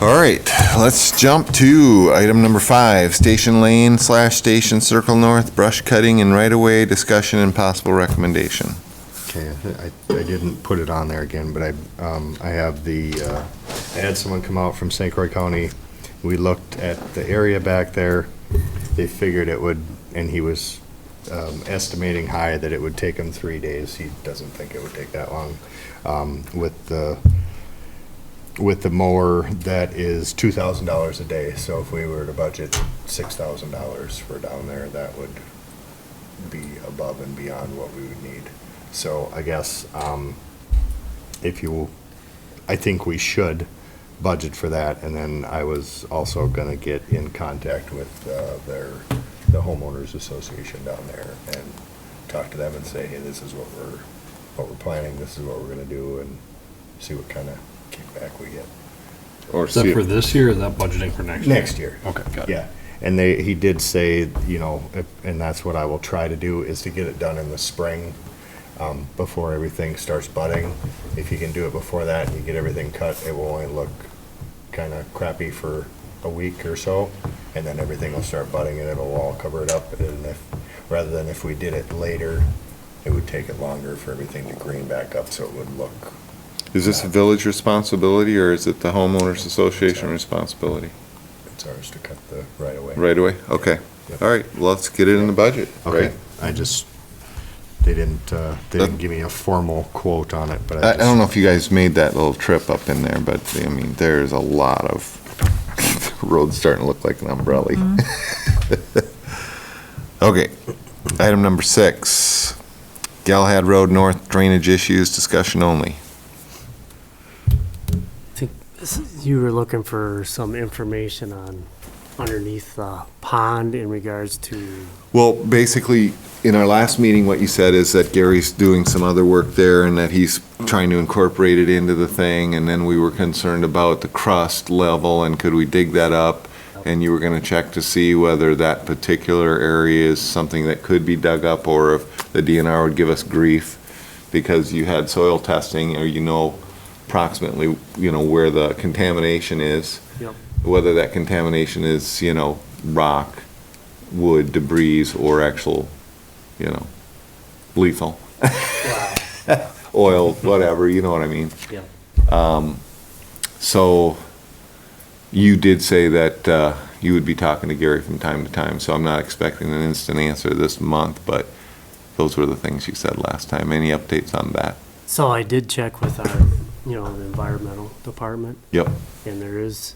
All right, let's jump to item number 5, Station Lane / Station Circle North, brush cutting and right-of-way discussion and possible recommendation. Okay, I didn't put it on there again, but I have I had someone come out from St. Croix County. We looked at the area back there. They figured it would, and he was estimating high that it would take him 3 days. He doesn't think it would take that long. With the mower, that is $2,000 a day. So if we were to budget $6,000 for down there, that would be above and beyond what we would need. So I guess I think we should budget for that. And then I was also gonna get in contact with the homeowners association down there and talk to them and say, hey, this is what we're planning, this is what we're gonna do, and see what kind of kickback we get. Or Is that for this year, or is that budgeting for next year? Next year. Okay, got it. Yeah, and he did say, and that's what I will try to do, is to get it done in the spring, before everything starts budding. If you can do it before that and you get everything cut, it will only look kind of crappy for a week or so, and then everything will start budding and it'll all cover it up. And rather than if we did it later, it would take it longer for everything to green back up, so it would look. Is this a village responsibility or is it the homeowners association responsibility? It's ours to cut the right away. Right away? Okay. Yep. All right, well, let's get it in the budget, Okay, right? they didn't give me a formal quote on it, but I don't know if you guys made that little trip up in there, but I mean, there's a lot of roads starting to look like an umbrella. Okay, item number 6, Galahad Road North drainage issues, discussion only. I think you were looking for some information on underneath the pond in regards to, Well, basically, in our last meeting, what you said is that Gary's doing some other work there and that he's trying to incorporate it into the thing, and then we were concerned about the crust level and could we dig that up? And you were gonna check to see whether that particular area is something that could be dug up, or if the DNR would give us grief because you had soil testing, or approximately, where the contamination is. Yep. Whether that contamination is, rock, wood, debris, or actual, lethal. Oil, whatever, you know what I mean? yeah. So you did say that you would be talking to Gary from time to time, so I'm not expecting an instant answer this month, but those were the things you said last time. Any updates on that? So I did check with our, the environmental department, Yep. and there is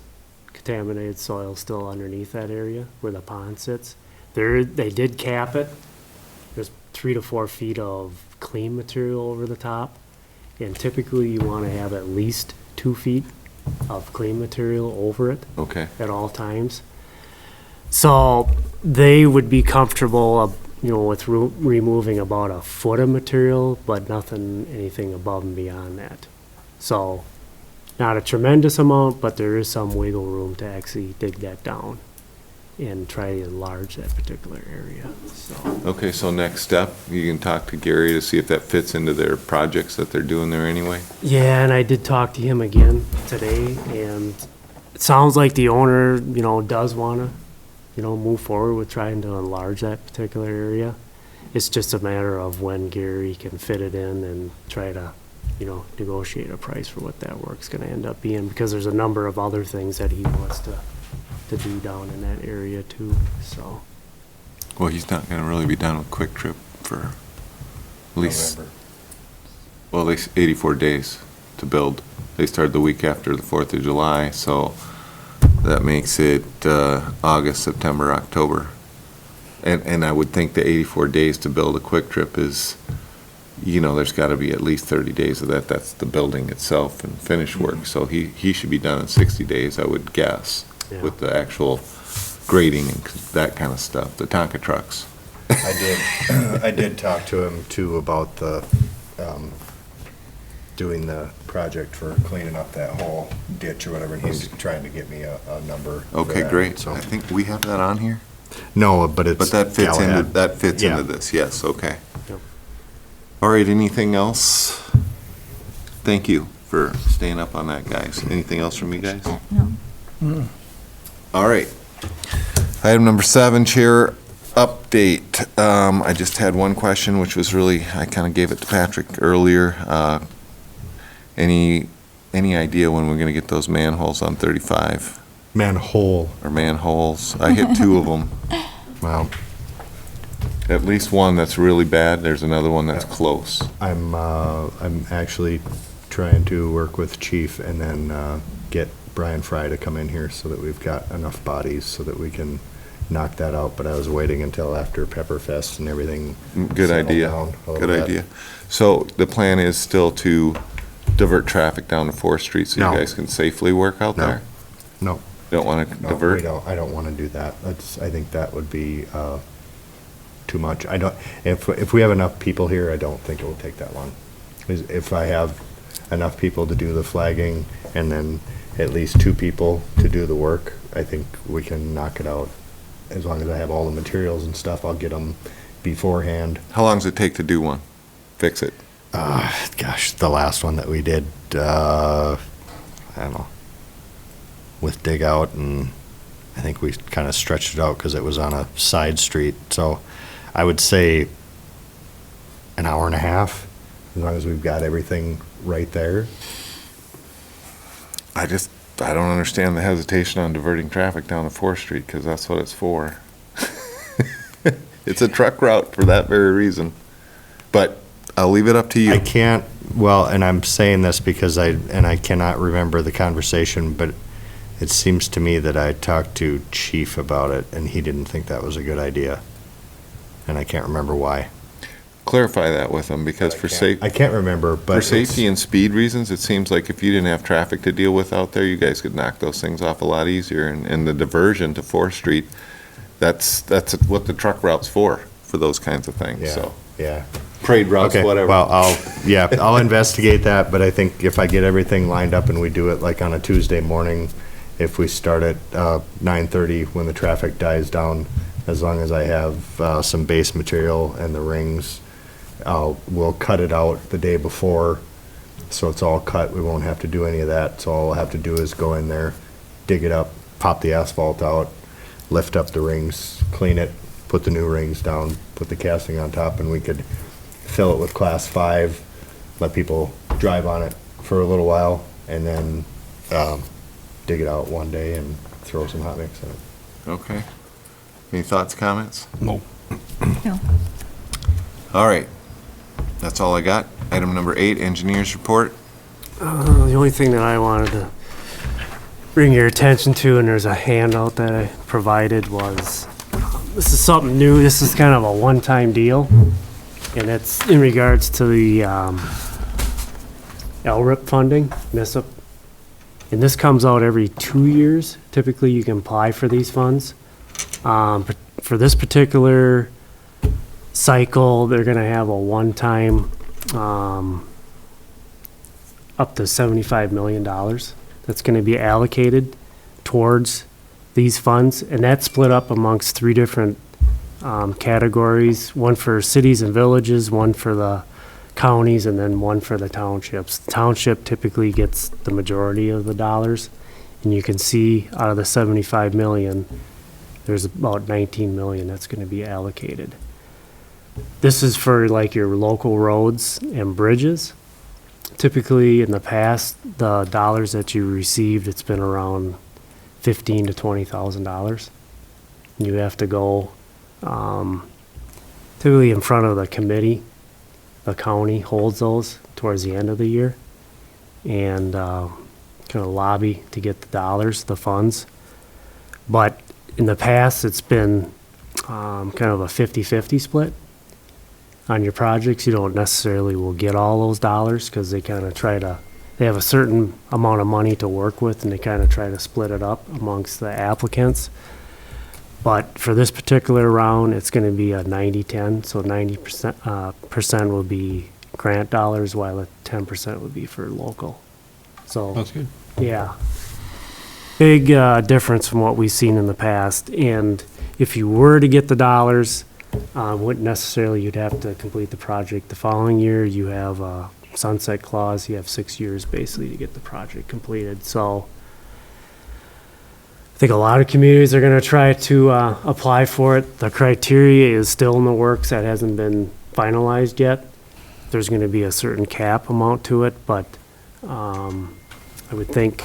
contaminated soil still underneath that area where the pond sits. They did cap it. There's 3 to 4 feet of clean material over the top, and typically you want to have at least 2 feet of clean material over it Okay. at all times. So they would be comfortable, with removing about a foot of material, but anything above and beyond that. So not a tremendous amount, but there is some wiggle room to actually dig that down and try to enlarge that particular area, so. Okay, so next step, you can talk to Gary to see if that fits into their projects that they're doing there anyway? Yeah, and I did talk to him again today, and It sounds like the owner, does wanna, move forward with trying to enlarge that particular area. It's just a matter of when Gary can fit it in and try to, negotiate a price for what that work's gonna end up being, because there's a number of other things that he wants to do down in that area too, so. Well, he's not gonna really be done with Quick Trip for at least, November. well, at least 84 days to build. They started the week after the 4th of July, so that makes it August, September, October. And I would think the 84 days to build a Quick Trip is, there's gotta be at least 30 days of that. That's the building itself and finish work. So he should be done in 60 days, I would guess, Yeah. with the actual grading and that kind of stuff, the Tonka trucks. I did talk to him too about the, doing the project for cleaning up that whole ditch or whatever, and he's trying to get me a number. for Okay, that, great. So, I think we have that on here. no, but it's. But that fits into, Galahad. that fits Yeah. into this, yes, okay. Yep. All right, anything else? Thank you for staying up on that, guys. Anything else from you guys? No. All right. Item number 7, Chair update. I just had one question, which was really, I kind of gave it to Patrick earlier. Any idea when we're gonna get those manholes on 35, Manhole. or manholes? I hit 2 of them. Wow. At least one that's really bad. There's another one that's close. I'm actually trying to work with Chief and then get Brian Fry to come in here so that we've got enough bodies so that we can knock that out, but I was waiting until after Pepperfest and everything. Good settled idea. down a little Good bit. idea. So the plan is still to divert traffic down to 4th Street so you No. gues can safely work out No. there? No, Don't want to no, divert? I don't want to do that. I think that would be too much. If we have enough people here, I don't think it will take that long. If I have enough people to do the flagging and then at least 2 people to do the work, I think we can knock it out. As long as I have all the materials and stuff, I'll get them beforehand. How long does it take to do one? Fix it? Gosh, the last one that we did, I don't know, with dig out, and I think we kind of stretched it out because it was on a side street. So I would say an hour and a half, as long as we've got everything right there. I don't understand the hesitation on diverting traffic down to 4th Street, because that's what it's for. It's a truck route for that very reason. But I'll leave it up to I you. can't, well, and I'm saying this because I cannot remember the conversation, but it seems to me that I talked to Chief about it, and he didn't think that was a good idea. And I can't remember why. Clarify that with them, because for I can't remember, but. for safety and speed reasons, it seems like if you didn't have traffic to deal with out there, you guys could knock those things off a lot easier. And the diversion to 4th Street, that's what the truck route's for those kinds of things, Yeah, so. yeah. Parade routes, Okay, whatever. well, I'll investigate that, but I think if I get everything lined up and we do it like on a Tuesday morning, if we start at 9:30 when the traffic dies down, as long as I have some base material and the rings, we'll cut it out the day before, so it's all cut. We won't have to do any of that, so all I'll have to do is go in there, dig it up, pop the asphalt out, lift up the rings, clean it, put the new rings down, put the casting on top, and we could fill it with Class 5, let people drive on it for a little while, and then dig it out one day and throw some hot mix in it. Okay. Any thoughts, comments? No. No. All right. That's all I got. Item number 8, engineers report. The only thing that I wanted to bring your attention to, and there's a handout that I provided, was this is something new. This is kind of a one-time deal, and it's in regards to the LRIP funding, MISIP. And this comes out every 2 years. Typically, you can apply for these funds. For this particular cycle, they're gonna have a one-time, up to $75 million that's gonna be allocated towards these funds, and that's split up amongst 3 different categories, one for cities and villages, one for the counties, and then one for the townships. The township typically gets the majority of the dollars, And you can see out of the 75 million, there's about 19 million that's gonna be allocated. This is for like your local roads and bridges. Typically, in the past, the dollars that you received, it's been around $15,000 to $20,000. You have to go, typically in front of the committee. The county holds those towards the end of the year, and kind of lobby to get the dollars, the funds. But in the past, it's been kind of a 50-50 split on your projects. You don't necessarily will get all those dollars because they kind of they have a certain amount of money to work with, and they kind of try to split it up amongst the applicants. But for this particular round, it's going to be a 90-10, so 90% will be grant dollars, while the 10% would be for local. So That's good. yeah, big difference from what we've seen in the past. And if you were to get the dollars, wouldn't necessarily, you'd have to complete the project the following year. You have a sunset clause. You have 6 years basically to get the project completed. So I think a lot of communities are going to try to apply for it. The criteria is still in the works. That hasn't been finalized yet. There's going to be a certain cap amount to it, but I would think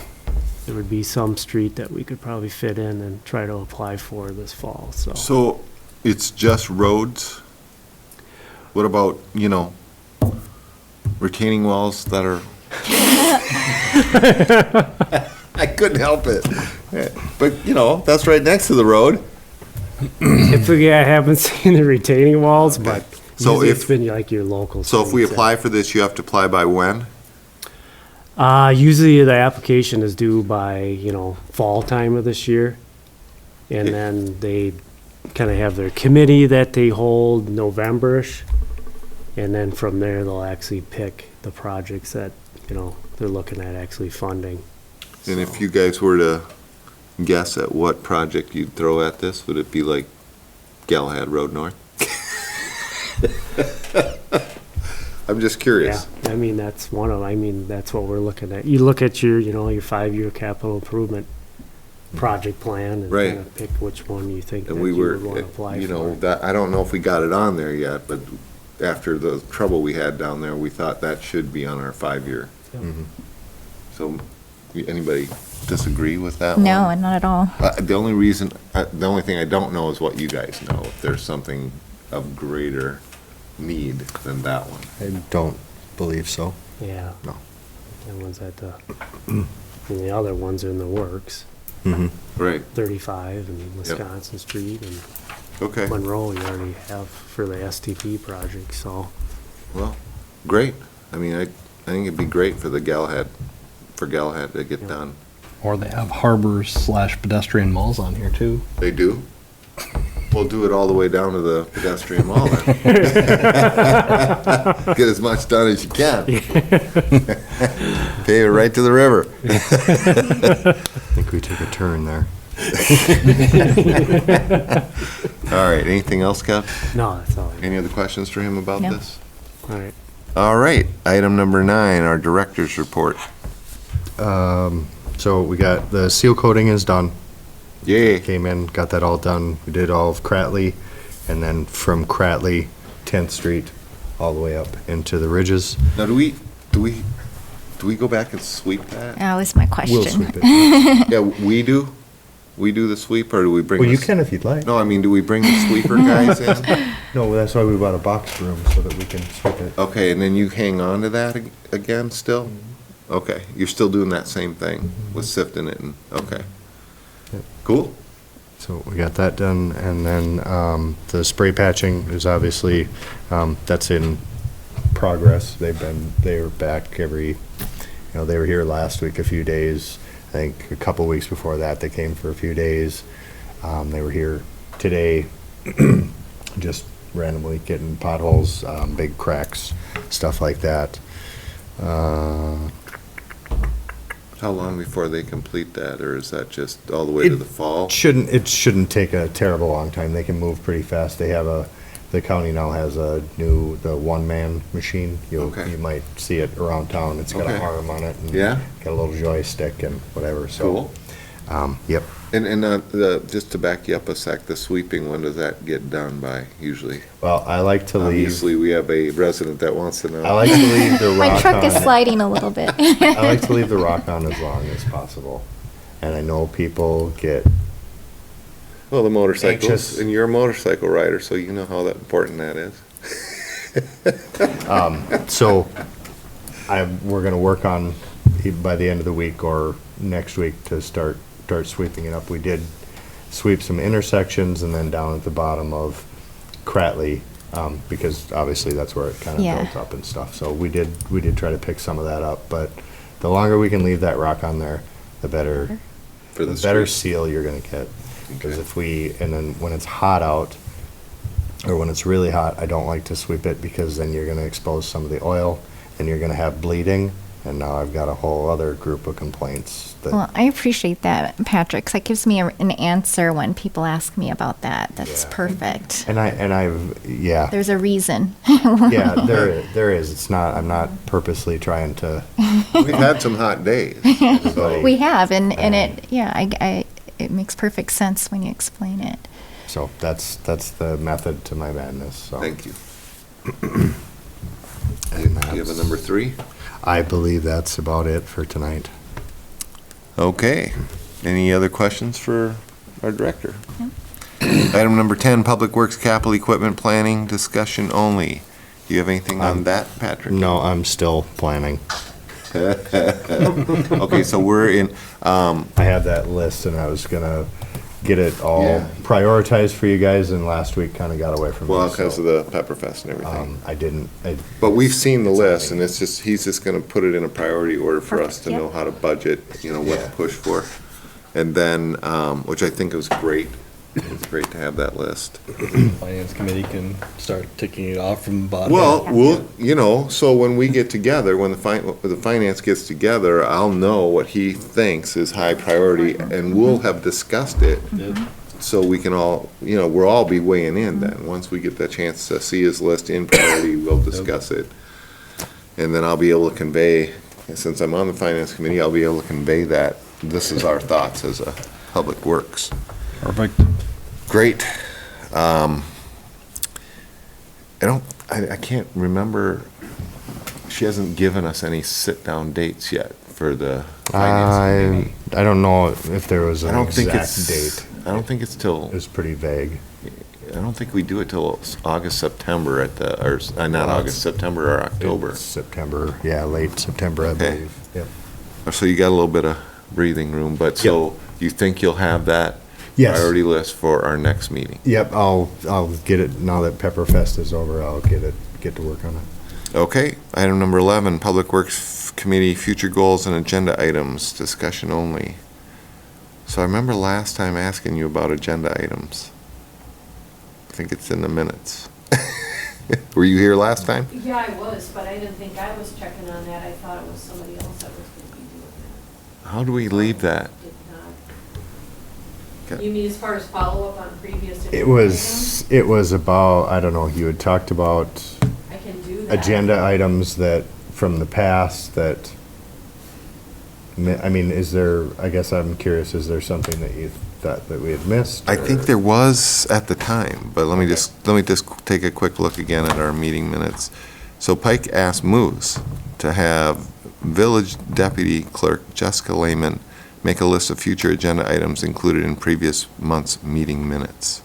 there would be some street that we could probably fit in and try to apply for this fall. So it's just roads? What about, retaining walls that are? I couldn't help it. But, that's right next to the road. Typically, I haven't seen the retaining walls, but So usually if- it's been like your local. So if we streets. apply for this, you have to apply by when? Usually the application is due by, fall time of this year. And then they kind of have their committee that they hold November-ish. And then from there, they'll actually pick the projects that, they're looking at actually funding. And if you guys were to guess at what project you'd throw at this, would it be like Galahad Road North? I'm just Yeah, curious. that's that's what we're looking at. You look at your, your 5-year capital improvement project plan and Right. kind of pick which one you think that And you we were, would want to apply for. that, I don't know if we got it on there yet, but after the trouble we had down there, we thought that should be on our 5-year. Yep. So, anybody disagree with that one? No, not at all. The only thing I don't know is what you guys know, if there's something of greater need than that one. I don't believe so. Yeah. No. The ones at and the other ones are in the works. Right, 35 and Wisconsin Street and okay, Monroe you already have for the STP project, so. well, great. I think it'd be great for Galahad to get done. Or they have harbors/pedestrian malls on here too. They do? We'll do it all the way down to the pedestrian mall then. Get as much done as you can. Pay it right to the river. I think we took a turn there. All right, anything else, Kev? No, that's all. Any other questions for him about No. this? All right. All right, item number 9, our director's report. So we got, the seal coating is done. Yay. Came in, got that all done. We did all of Cratley, and then from Cratley, 10th Street, all the way up into the ridges. Now, do we go back and sweep that? That was my question. We'll sweep it. Yeah, we do? We do the sweep, or do we bring? Well, you the- can if you'd like. No, do we bring the sweeper guys in? No, that's why we bought a box broom, so that we can sweep it. Okay, and then you hang on to that again still? Mm-hmm. Okay, you're still doing that same thing with sifting it and, okay. Yep. Cool. So we got that done, and then the spray patching is obviously, that's in progress. They were back they were here last week a few days. I think a couple weeks before that, they came for a few days. They were here today, just randomly getting potholes, big cracks, stuff like that. How long before they complete that, or is that just all the way to the fall? It shouldn't take a terrible long time. They can move pretty fast. They have the county now has the one-man machine. Okay. You might see it around town. It's got Okay. a arm on it. And Yeah? got a little joystick and whatever, so. Cool. Yep. And just to back you up a sec, the sweeping, when does that get done by usually? Well, I like to leave, Obviously, we have a resident that wants to know. I like to leave the rock My truck is on. sliding a little bit. I like to leave the rock on as long as possible. And I know people get, Well, the motorcycles, Anxious. and you're a motorcycle rider, so you know how that important that is. so we're gonna work on, by the end of the week or next week, to start sweeping it up. We did sweep some intersections and then down at the bottom of Cratley, because obviously that's where it kind of Yeah. built up and stuff. So we did try to pick some of that up, but the longer we can leave that rock on there, the better, For the the better street. seal you're gonna get. Because Okay. and then when it's hot out, or when it's really hot, I don't like to sweep it, because then you're gonna expose some of the oil and you're gonna have bleeding. And now I've got a whole other group of complaints that. Well, I appreciate that, Patrick, 'cause that gives me an answer when people ask me about that. That's Yeah. perfect. Yeah, There's a reason. yeah, there is. It's not, I'm not purposely trying to. We've had some hot days. So, We have, and it makes perfect sense when you explain it. So that's the method to my madness, so. thank you. And Do you have a that's- number 3? I believe that's about it for tonight. Okay. Any other questions for our director? Item number 10, Public Works Capital Equipment Planning, discussion only. Do you have anything on that, Patrick? No, I'm still planning. Okay, so we're in, I had that list and I was gonna get it all Yeah. prioritized for you guys, and last week kinda got away from me. well, so, because of the Pepperfest and everything. I didn't, But we've seen the list, and it's just, he's just gonna put it in a priority order for us Perfect, to yeah. know how to budget, you know, what to Yeah. push for. And then, which I think was great. It's great to have that list. Finance committee can start ticking it off from the bottom. Well, you know, so when we get together, when the finance gets together, I'll know what he thinks is high priority, and we'll have discussed it, Yep. so we can all, you know, we'll all be weighing in then. Once we get that chance to see his list in priority, we'll discuss it. And then I'll be able to convey, since I'm on the finance committee, I'll be able to convey that this is our thoughts as a Public Works. Perfect. Great. I can't remember, she hasn't given us any sit-down dates yet for the finance committee. I don't know if there was I an don't think exact it's, date. I don't think it's till, It was pretty vague. I don't think we do it till August, September at the, or, not Well, August, September or October. It's September, yeah, late September, I Okay. believe. Yep. So you got a little bit of breathing room, but so you think you'll have that Yes. priority list for our next meeting? Yep, I'll get it, now that Pepperfest is over, I'll get to work on it. Okay, item number 11, Public Works Committee, future goals and agenda items, discussion only. So I remember last time asking you about agenda items. I think it's in the minutes. Were you here last time? Yeah, I was, but I didn't think I was checking on that. I thought it was somebody else that was gonna be doing that. How do we leave that? Did not. Okay. You mean as far as follow-up on previous? It was about, I don't know, you had talked about items? I can do that. agenda items that, from the past, that, I mean, I guess I'm curious, is there something that you thought that we had missed? I think or- there was at the time, but let me just take a quick look again at our meeting minutes. So Pike asked Moose to have Village Deputy Clerk Jessica Lehman make a list of future agenda items included in previous month's meeting minutes.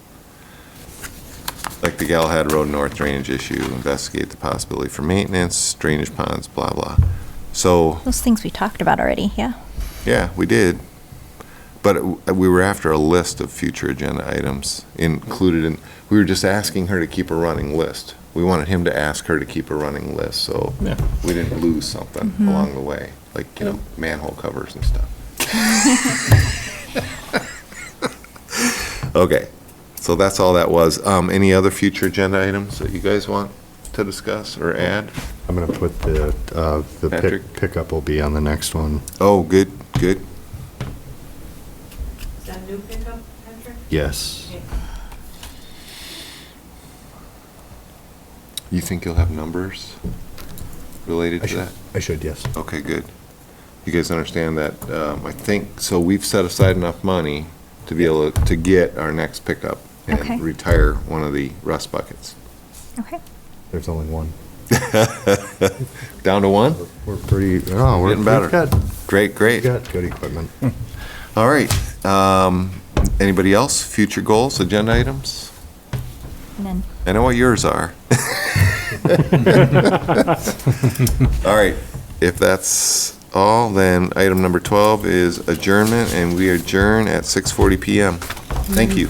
Like the Galahad Road North drainage issue, investigate the possibility for maintenance, drainage ponds, blah, blah. So, Those things we talked about already, yeah. yeah, we did. But we were after a list of future agenda items included in, we were just asking her to keep a running list. We wanted him to ask her to keep a running list, so Yeah. we didn't lose something along the way, like, you know, manhole covers and stuff. Okay, so that's all that was. Any other future agenda items that you guys want to discuss or add? I'm gonna put the Patrick? pickup will be on the next one. Oh, good, good. Is that a new pickup, Patrick? Yes. Okay. You think you'll have numbers related to that? I should, yes. Okay, good. You guys understand that, I think, so we've set aside enough money to be able to get our next pickup Okay. and retire one of the rust buckets. Okay. There's only one. Down to one? We're pretty, no, we're, Getting better. we've got, Great, we've great. got good equipment. All right. Anybody else? Future goals, agenda items? None. I know what yours are. All right. If that's all, then item number 12 is adjournment, and we adjourn at 6:40 PM. Thank you.